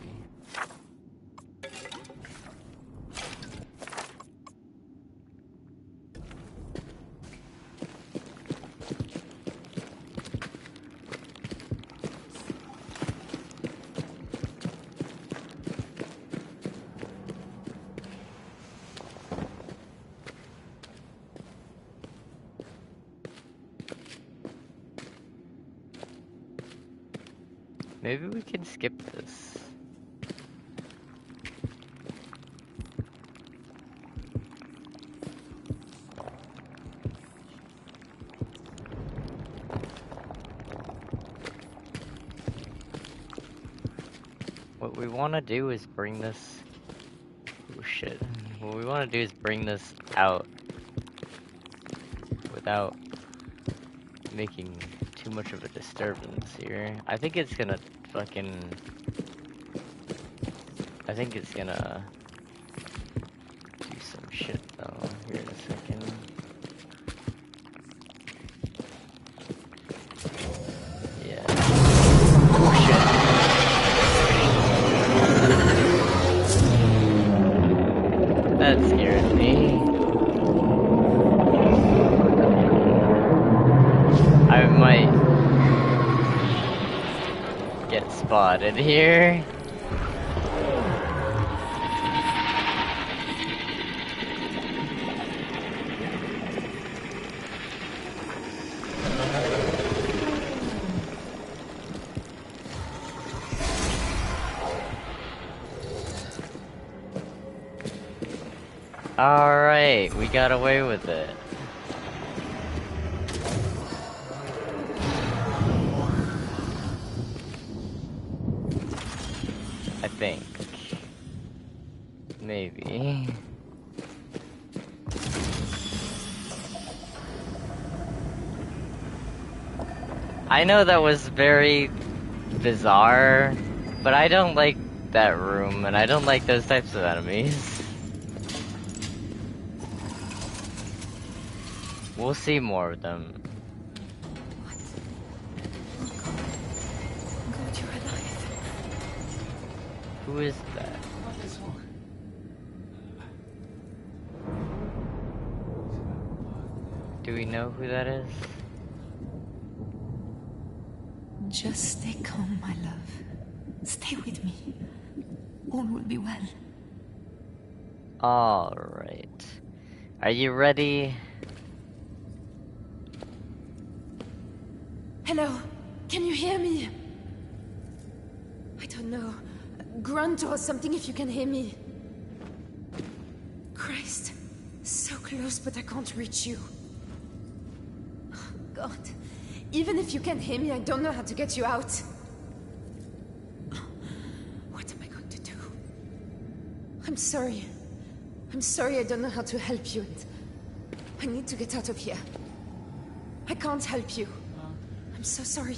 Maybe we can skip this. What we want to do is bring this... Oh shit. What we want to do is bring this out without making too much of a disturbance here. I think it's gonna fucking... I think it's gonna do some shit though. Here in a second. Yeah. Oh shit. That scared me. I might get spotted here. Alright, we got away with it. I think. Maybe. I know that was very bizarre, but I don't like that room, and I don't like those types of enemies. We'll see more of them. God, you're alive. Who is that? Do we know who that is? Just stay calm, my love. Stay with me. All will be well. Alright. Are you ready? Hello? Can you hear me? I don't know. Grunt or something if you can hear me. Christ. So close, but I can't reach you. God. Even if you can hear me, I don't know how to get you out. What am I going to do? I'm sorry. I'm sorry I don't know how to help you. I need to get out of here. I can't help you. I'm so sorry.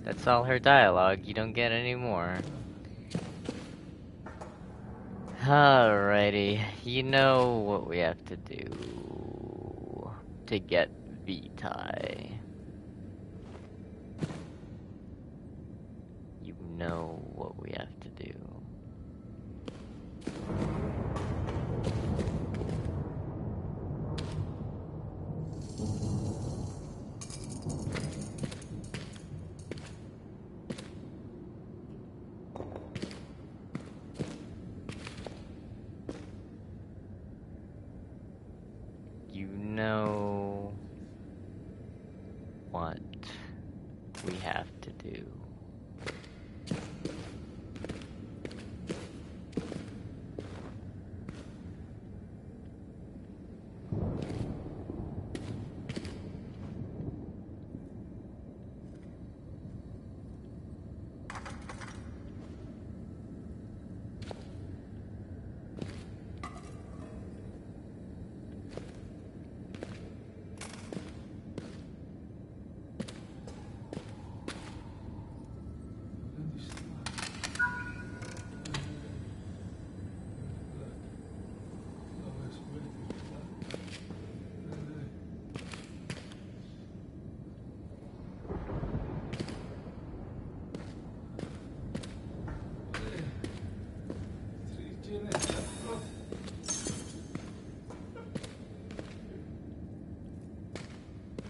That's all her dialogue. You don't get any more. Alrighty. You know what we have to do to get Vitae. You know what we have to do. You know what we have to do.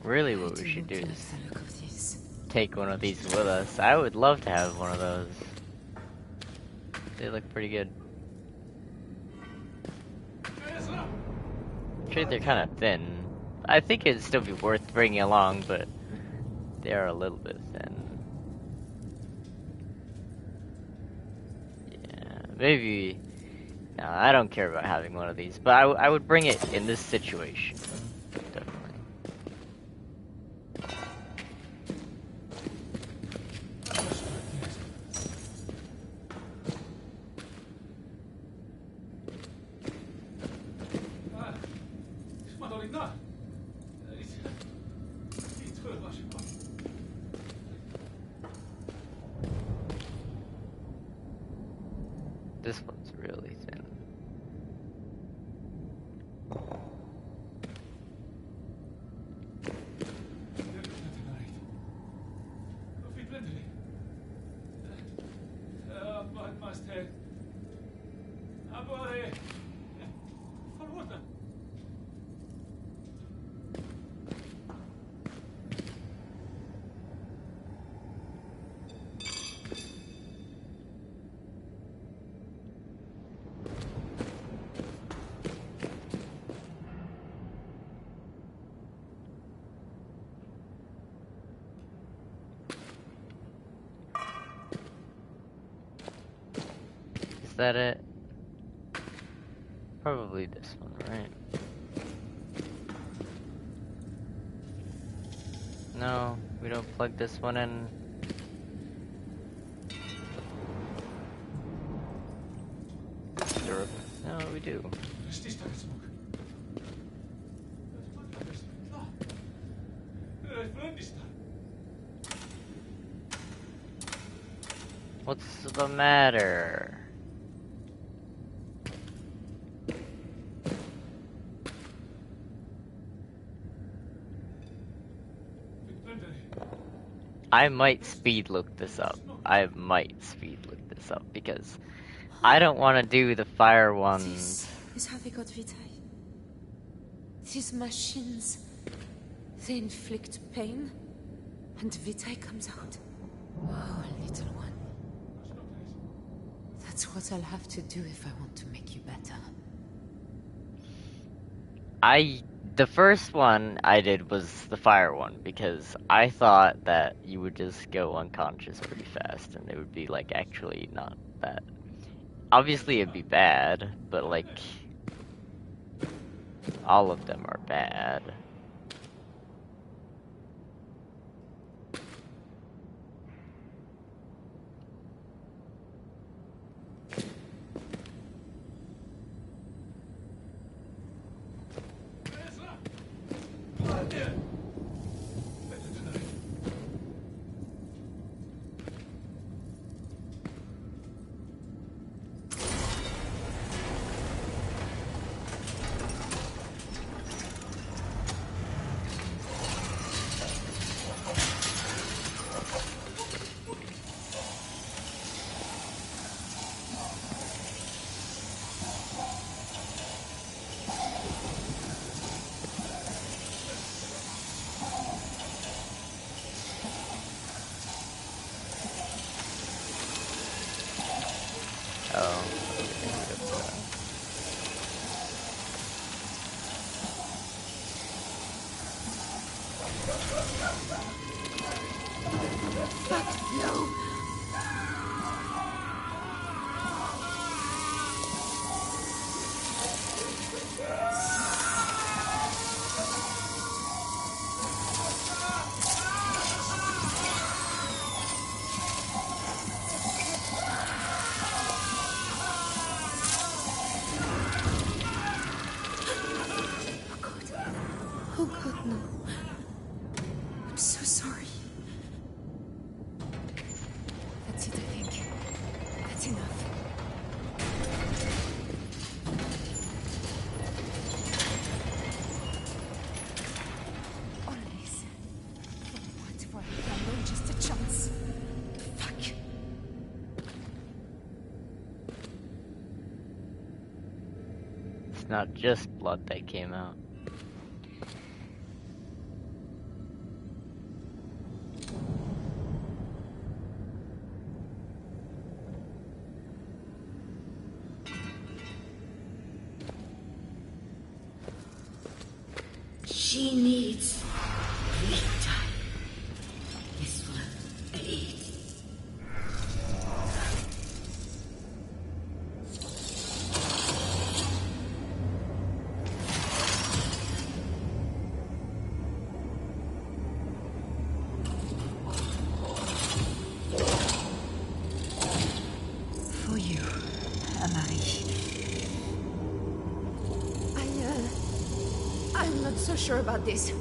Really what we should do is take one of these with us. I would love to have one of those. They look pretty good. Sure, they're kind of thin. I think it'd still be worth bringing along, but they are a little bit thin. Yeah, maybe. No, I don't care about having one of these, but I would bring it in this situation. Definitely. This one's really thin. Is that it? Probably this one, right? No, we don't plug this one in. Syrup. No, we do. What's the matter? I might speed look this up. I might speed look this up because I don't want to do the fire ones. This is how they got Vitae. These machines, they inflict pain, and Vitae comes out. Oh, little one. That's what I'll have to do if I want to make you better. The first one I did was the fire one because I thought that you would just go unconscious pretty fast and it would be like actually not that. Obviously it'd be bad, but like all of them are bad. Oh God, no. I'm so sorry. That's it, I think. That's enough. Always. What if I know just a chance? Fuck. It's not just blood that came out. She needs Vita. This will aid. For you, Amari. I'm not so sure about this.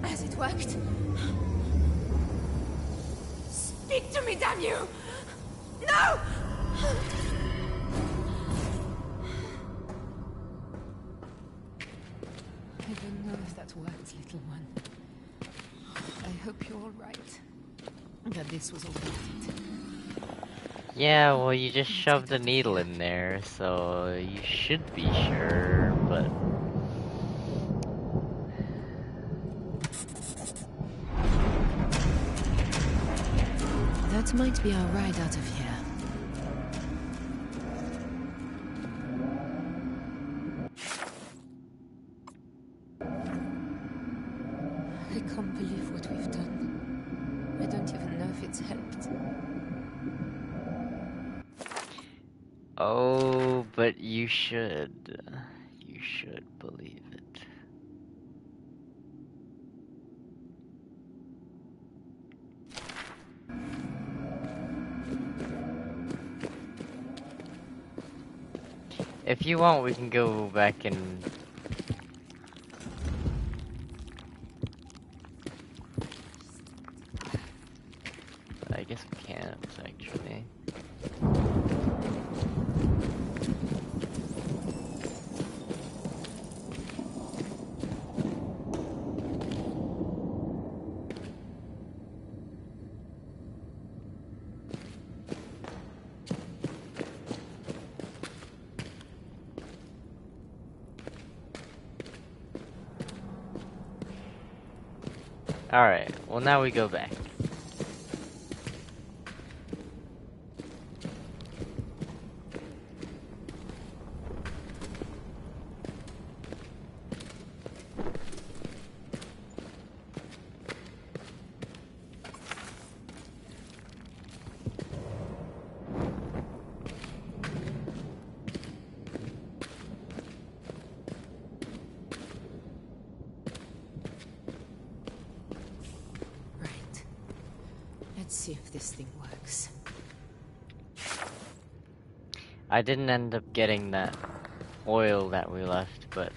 Has it worked? Speak to me, damn you! No! I don't know if that worked, little one. I hope you're all right. That this was all worth it. Yeah, well you just shoved a needle in there, so you should be sure, but... That might be our ride out of here. I can't believe what we've done. I don't even know if it's helped. Oh, but you should. You should believe it. If you want, we can go back and... I guess we can't, actually. Alright, well now we go back. Let's see if this thing works. I didn't end up getting that oil that we left, but...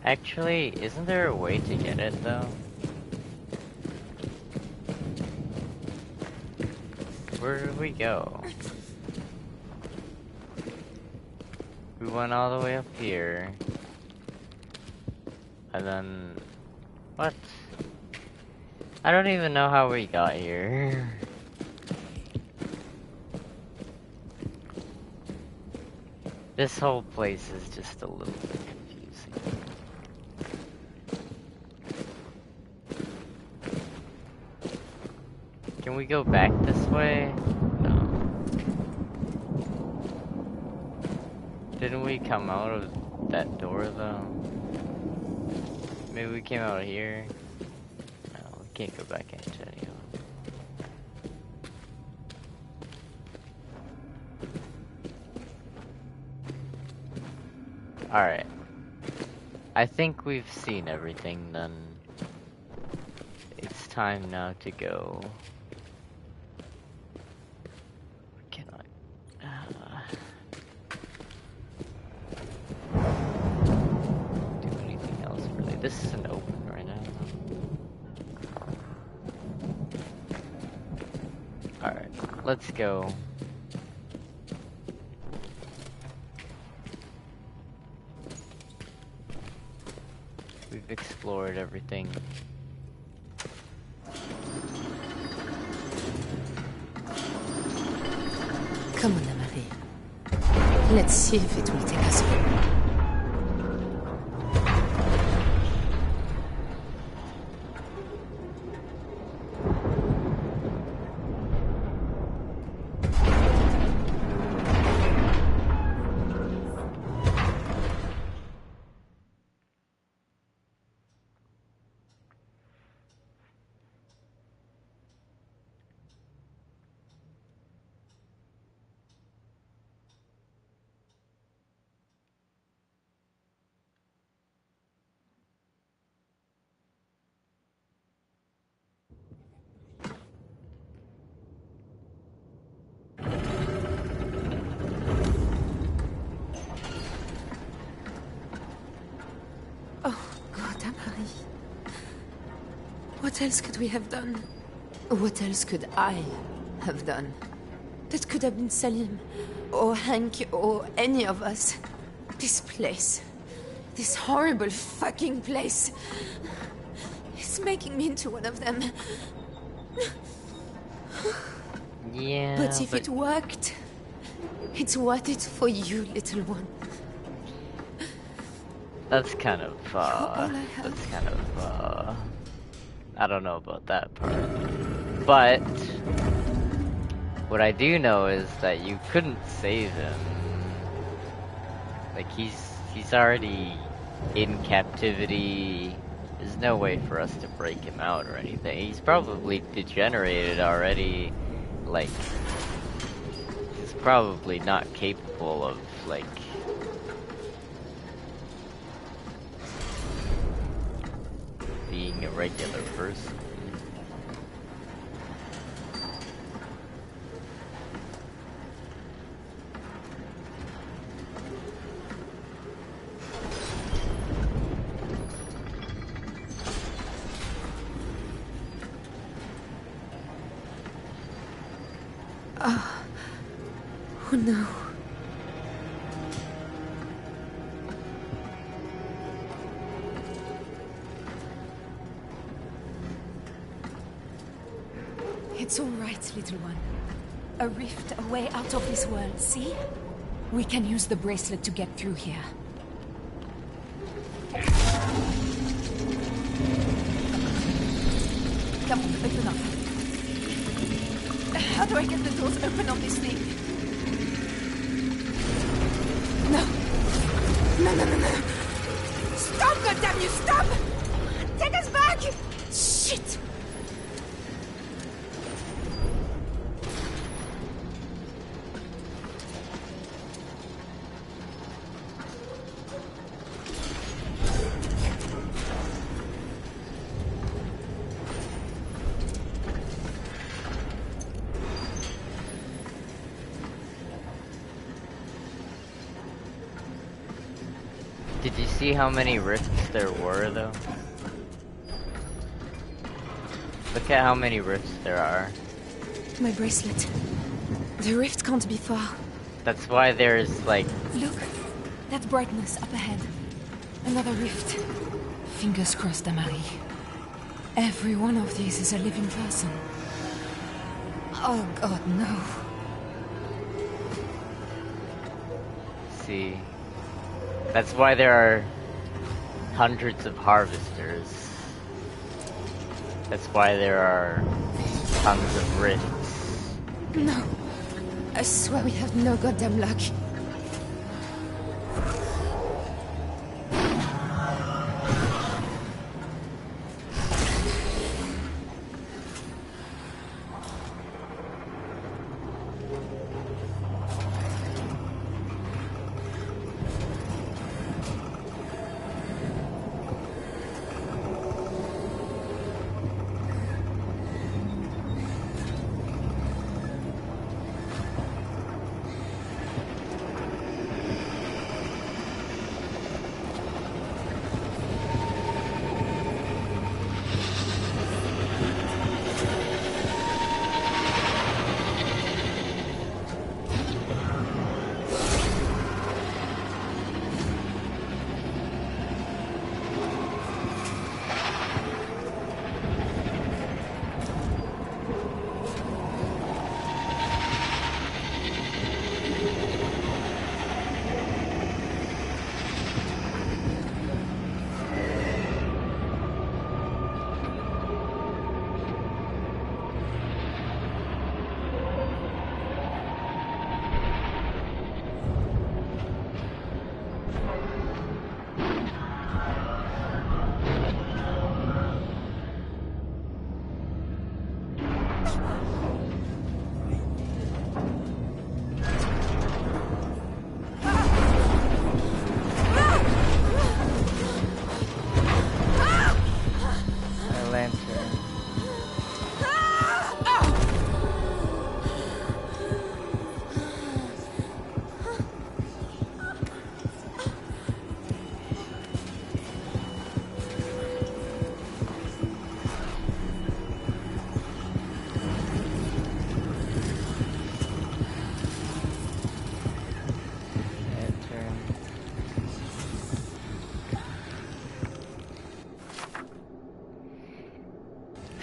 Actually, isn't there a way to get it, though? Where did we go? We went all the way up here. And then... What? I don't even know how we got here. This whole place is just a little bit confusing. Can we go back this way? No. Didn't we come out of that door though? Maybe we came out here? No, we can't go back into it anymore. Alright. I think we've seen everything then. It's time now to go. Can I do anything else really? This isn't open right now. Alright, let's go. We've explored everything. Come on, Marie. Let's see if it will take us home. What else could we have done? What else could I have done? That could have been Salim, or Hank, or any of us. This place. This horrible fucking place. It's making me into one of them. Yeah, but if it worked, it's worth it for you, little one. That's kind of, that's kind of, I don't know about that part. But, what I do know is that you couldn't save him. Like he's already in captivity. There's no way for us to break him out or anything. He's probably degenerated already. Like he's probably not capable of like being a regular person. Oh no. It's all right, little one. A rift, a way out of this world, see? We can use the bracelet to get through here. Come on, open up. How do I get the doors open on this thing? No. No. Stop, goddammit you, stop! Take us back! Shit! Did you see how many rifts there were, though? Look at how many rifts there are. My bracelet. The rift can't be far. That's why there's, like... Look, that brightness up ahead. Another rift. Fingers crossed, Amari. Every one of these is a living person. Oh god, no. See... That's why there are hundreds of harvesters. That's why there are tons of rifts. No. I swear we have no goddamn luck.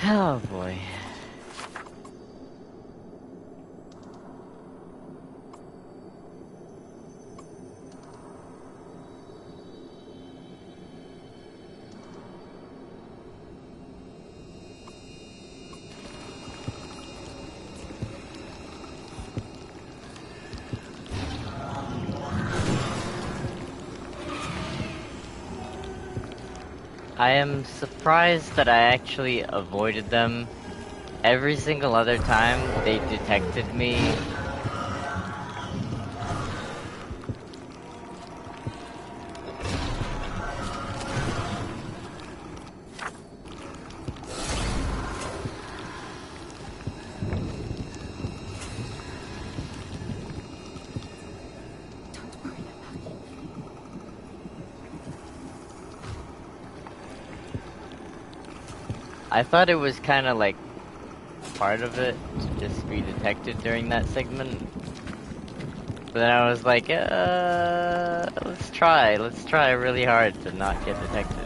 Oh boy. I am surprised that I actually avoided them. Every single other time they detected me. I thought it was kind of like part of it to just be detected during that segment. But then I was like, let's try really hard to not get detected.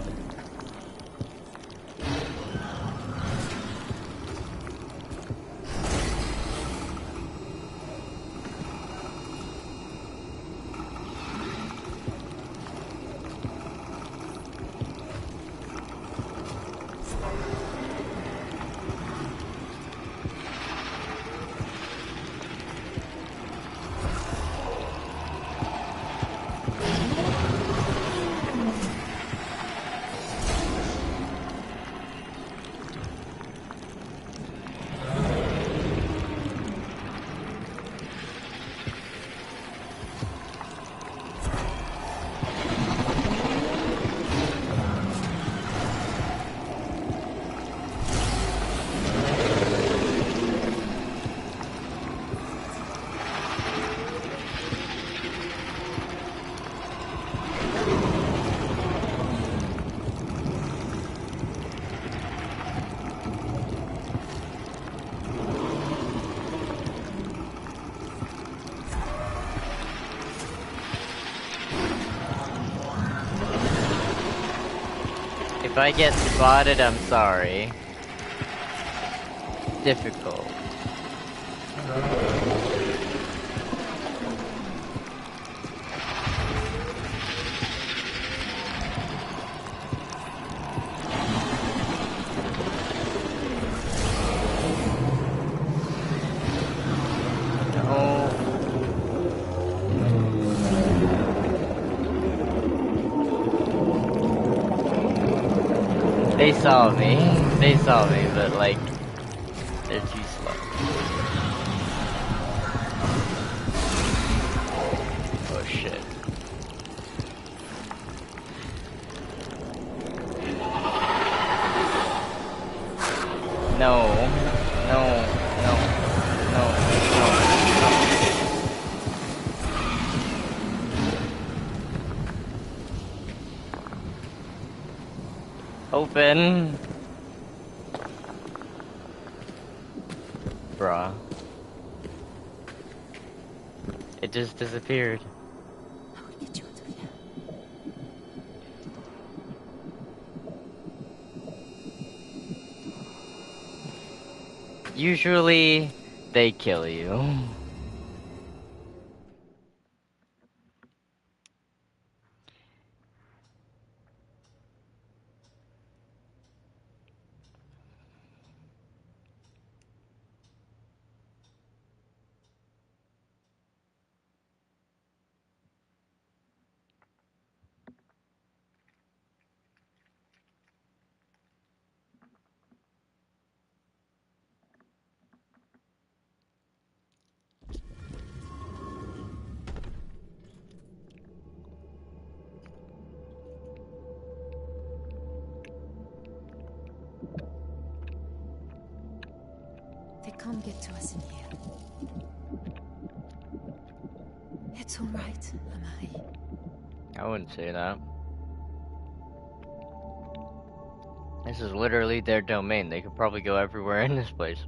If I get spotted, I'm sorry. Difficult. They saw me, but like, they're too slow. Oh shit. No, no, no, no, no. Open. Bruh. It just disappeared. How we get you out of here? Usually, they kill you. They can't get to us in here. It's all right, Amari. I wouldn't say that. This is literally their domain. They could probably go everywhere in this place.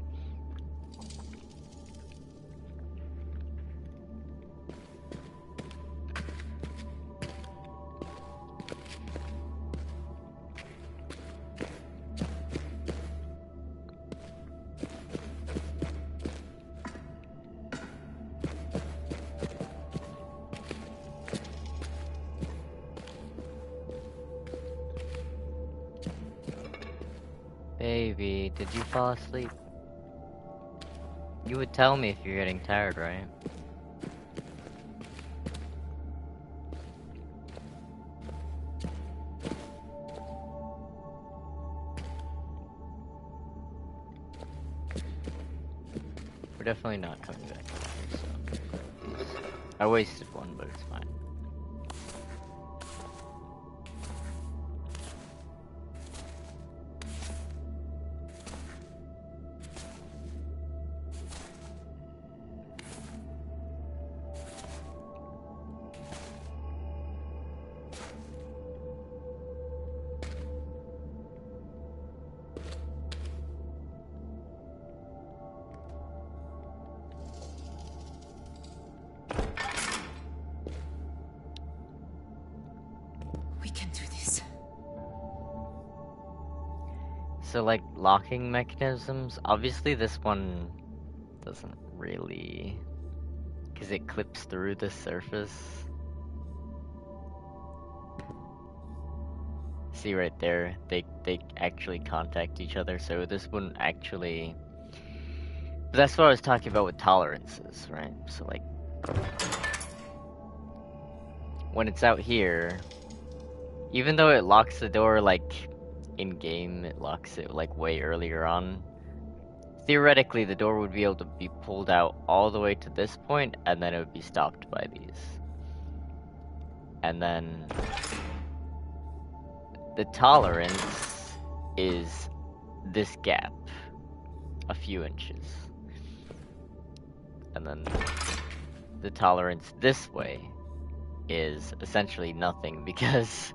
Baby, did you fall asleep? You would tell me if you're getting tired, right? definitely not coming back here, so... I wasted one, but it's fine. We can do this. So, like, locking mechanisms, obviously this one doesn't really... because it clips through the surface. See right there, they actually contact each other, so this wouldn't actually... But that's what I was talking about with tolerances, right? So, like, when it's out here, even though it locks the door, like, in-game, it locks it, like, way earlier on, theoretically, the door would be able to be pulled out all the way to this point, and then it would be stopped by these. And then... the tolerance is this gap, a few inches. And then the tolerance this way is essentially nothing because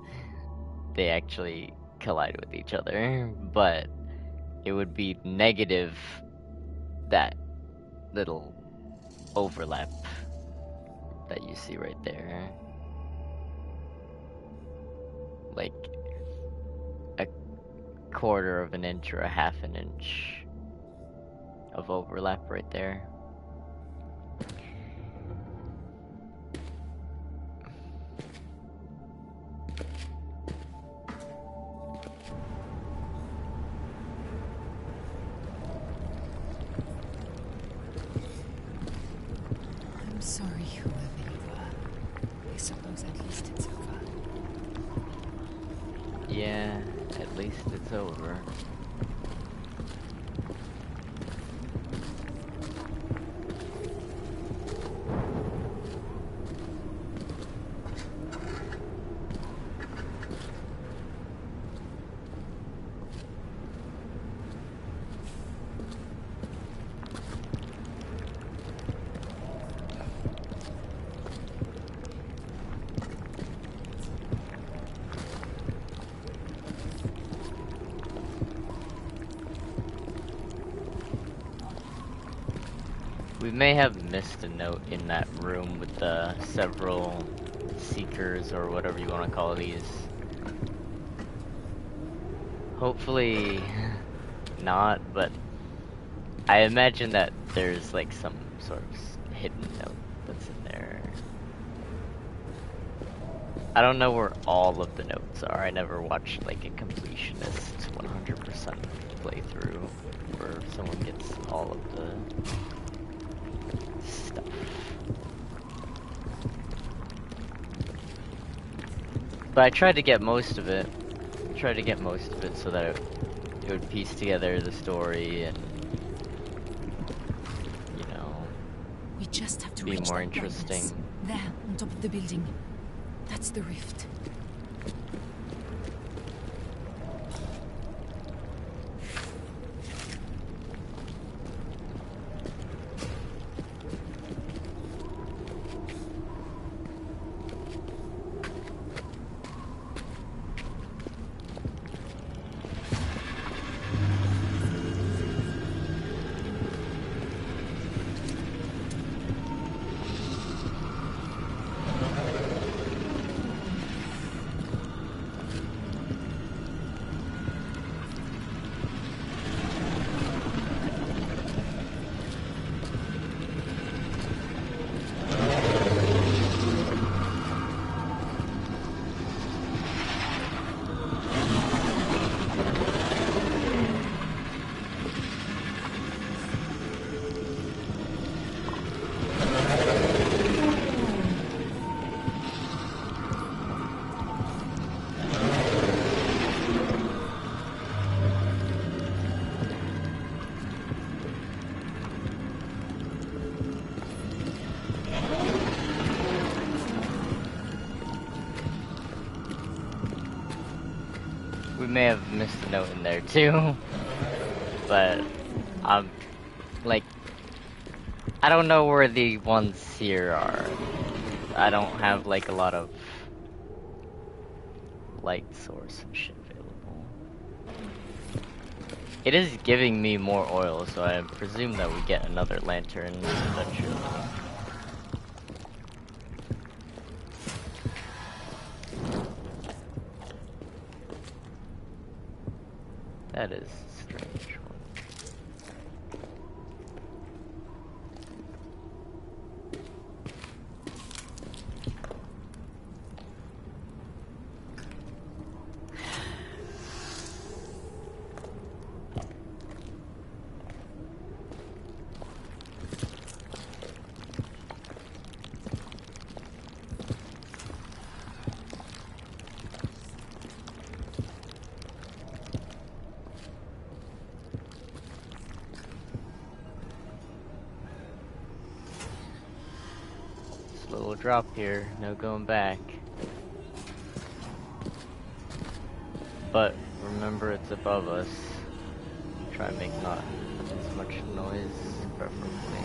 they actually collide with each other, but it would be negative that little overlap that you see right there. Like a quarter of an inch or a half an inch of overlap right there. I'm sorry, whoever you were. I suppose at least it's over. Yeah, at least it's over. We may have missed a note in that room with the several seekers or whatever you want to call these. Hopefully not, but I imagine that there's like some sort of hidden note that's in there. I don't know where all of the notes are. I never watched like a completionist 100% playthrough where someone gets all of the stuff. But I tried to get most of it. So that it would piece together the story and, you know, We just have to be reach more that interesting. brightness. There, on top of the building. That's the rift. we may have missed a note in there too, but like, I don't know where the ones here are. I don't have like a lot of light source and shit available. It is giving me more oil, so I presume that we get another lantern eventually. That is a strange one. Little drop here, no going back. But remember, it's above us. Try and make not as much noise, preferably.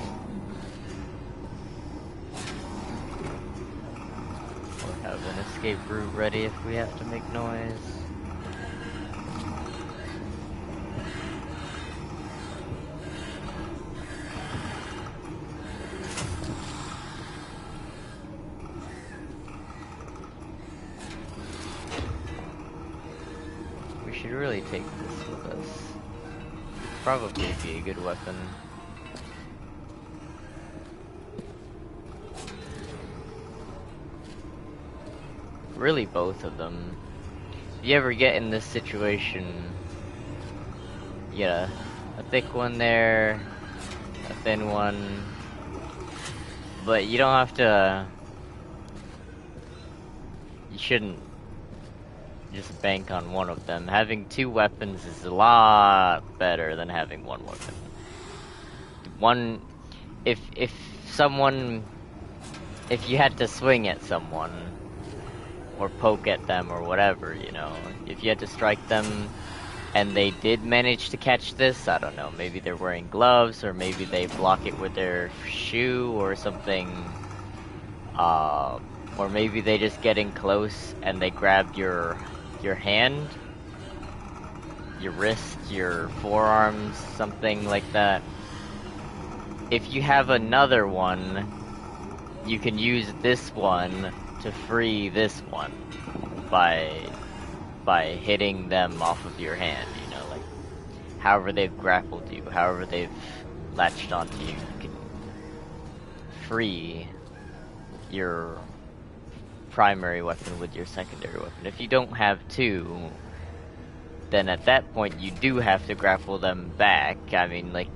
Or have an escape route ready if we have to make noise. Should really take this with us. Probably be a good weapon. Really, both of them. If you ever get in this situation, you get a thick one there, a thin one, but you don't have to. You shouldn't just bank on one of them. Having two weapons is a lot better than having one weapon. One, if you had to swing at someone, or poke at them, or whatever, you know, if you had to strike them, and they did manage to catch this, I don't know, maybe they're wearing gloves, or maybe they block it with their shoe, or something, or maybe they just get in close, and they grab your hand, your wrist, your forearms, something like that. If you have another one, you can use this one to free this one by hitting them off of your hand, you know, like however they've grappled you, however they've latched onto you, you can free your primary weapon with your secondary weapon. If you don't have two, then at that point you do have to grapple them back. I mean, like,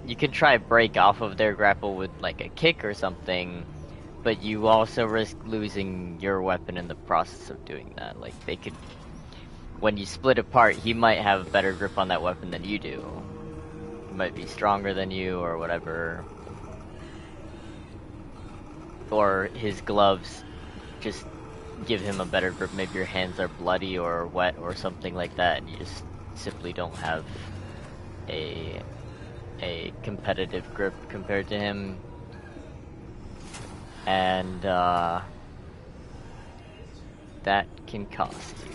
you can try break off of their grapple with like a kick or something, but you also risk losing your weapon in the process of doing that. Like, they could, when you split apart, he might have a better grip on that weapon than you do. He might be stronger than you or whatever. Or his gloves just give him a better grip. Maybe your hands are bloody or wet or something like that, and you just simply don't have a competitive grip compared to him. And that can cost you.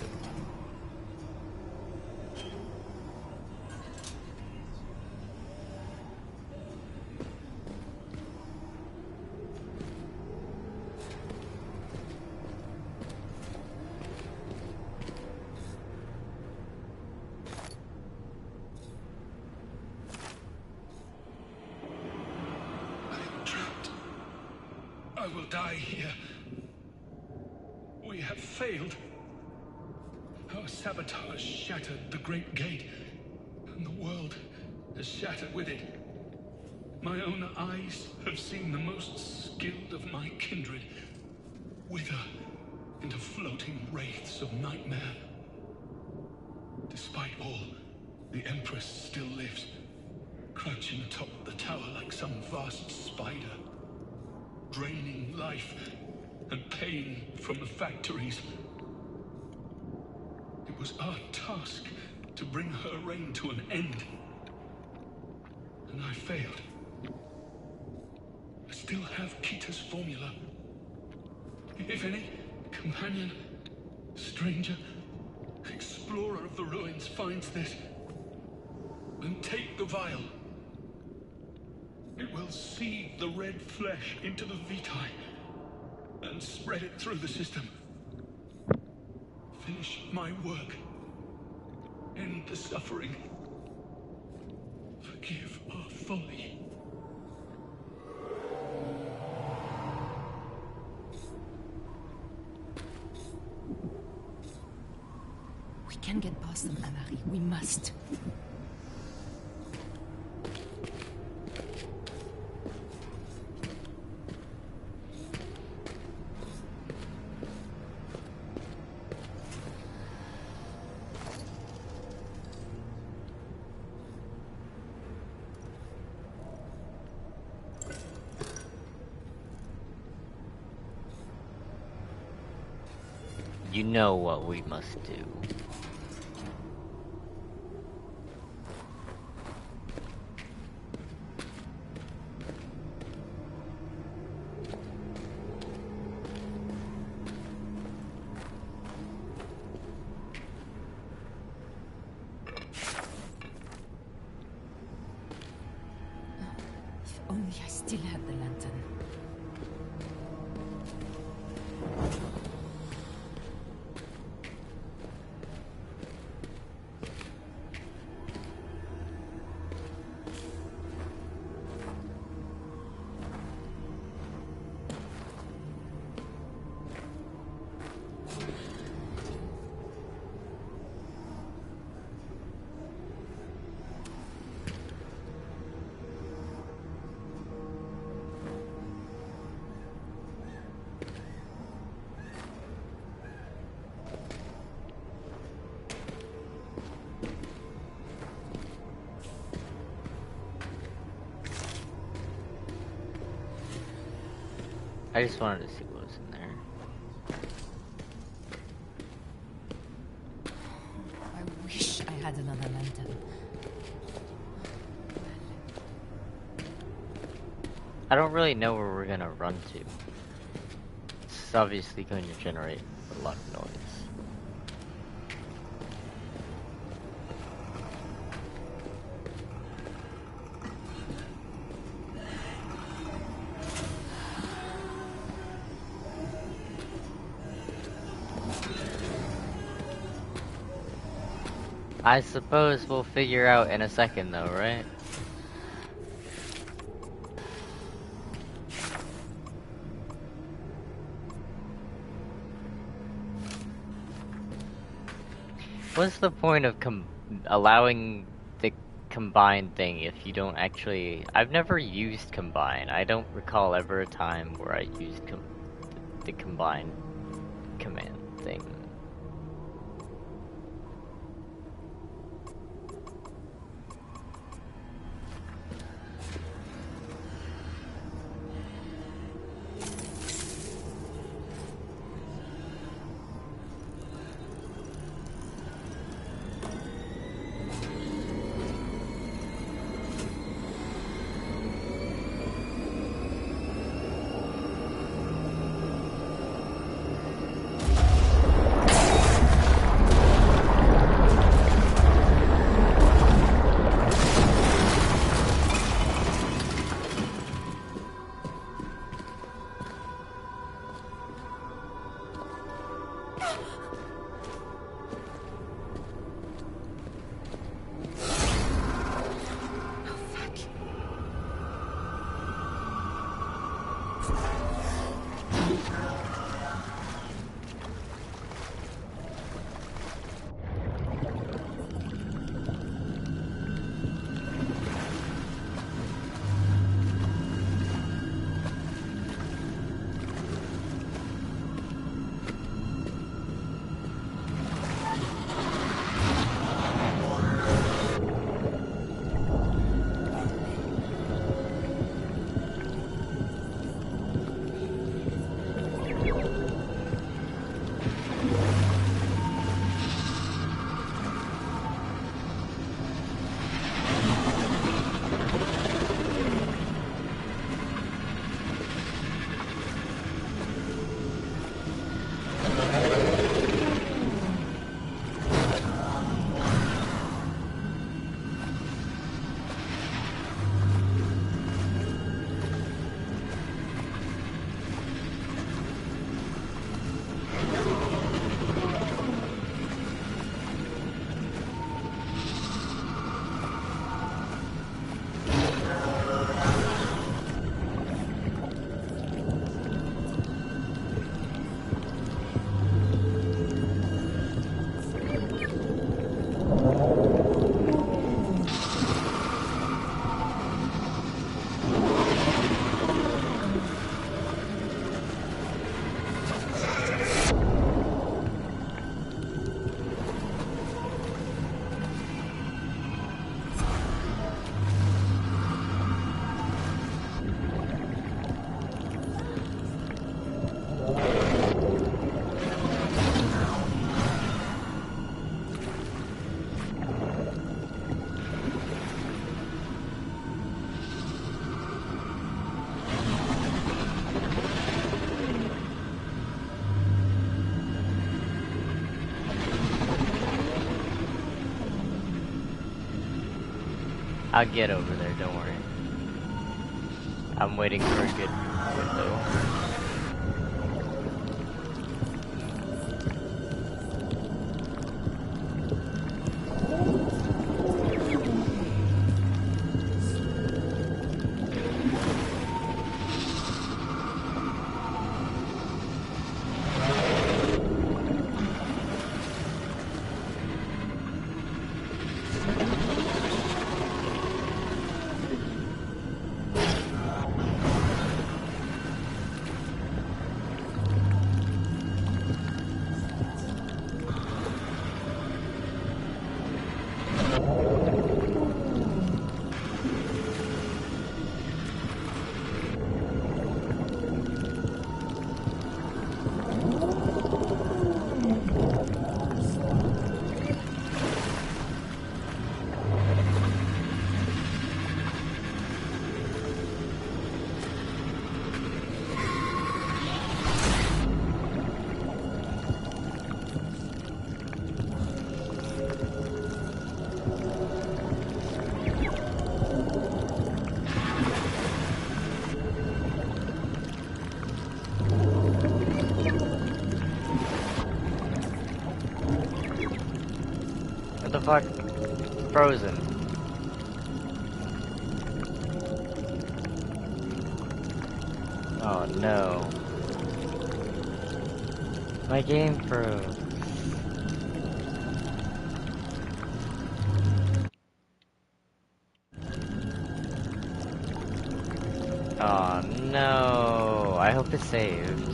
I will die here. We have failed. Our sabotage shattered the Great Gate, and the world has shattered with it. My own eyes have seen the most skilled of my kindred wither into floating wraiths of nightmare. Despite all, the Empress still lives, crouching atop the tower like some vast spider, draining life and pain from the factories. It It was our task to bring her reign to an end. And I failed. I still have Kita's formula. If any companion, stranger, explorer of the ruins finds this, then take the vial. It will seed the red flesh into the Vitae and spread it through the system. Finish my work. End the suffering. Forgive our folly. We can get past them, Amari. We must. You know what we must do. If only I still had the lantern. I just wanted to see what was in there. I wish I had another lantern. I don't really know where we're gonna run to. It's obviously going to generate a lot of noise. I suppose we'll figure out in a second though, right? What's the point of allowing the combine thing if you don't actually... I've never used combine. I don't recall ever a time where I used the combine command thing. I'll get over there, don't worry. I'm waiting for a good window. What the fuck? Frozen. Oh no. My game froze. Oh no. I hope it's saved.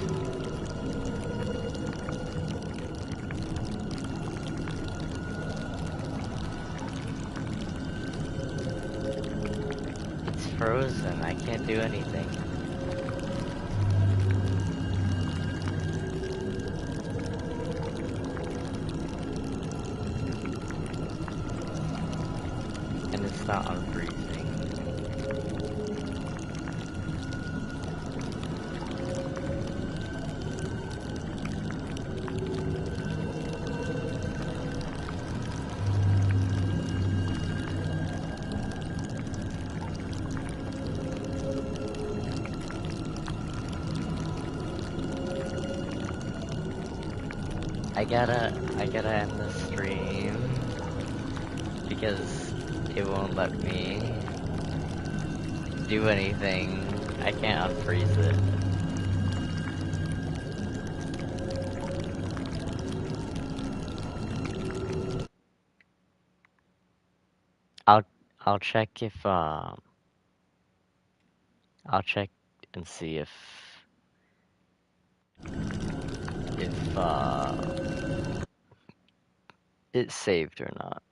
It's frozen. I can't do anything. And it's not unfreezing. I gotta end the stream because it won't let me do anything. I can't unfreeze it. I'll check if I'll check and see if it's saved or not.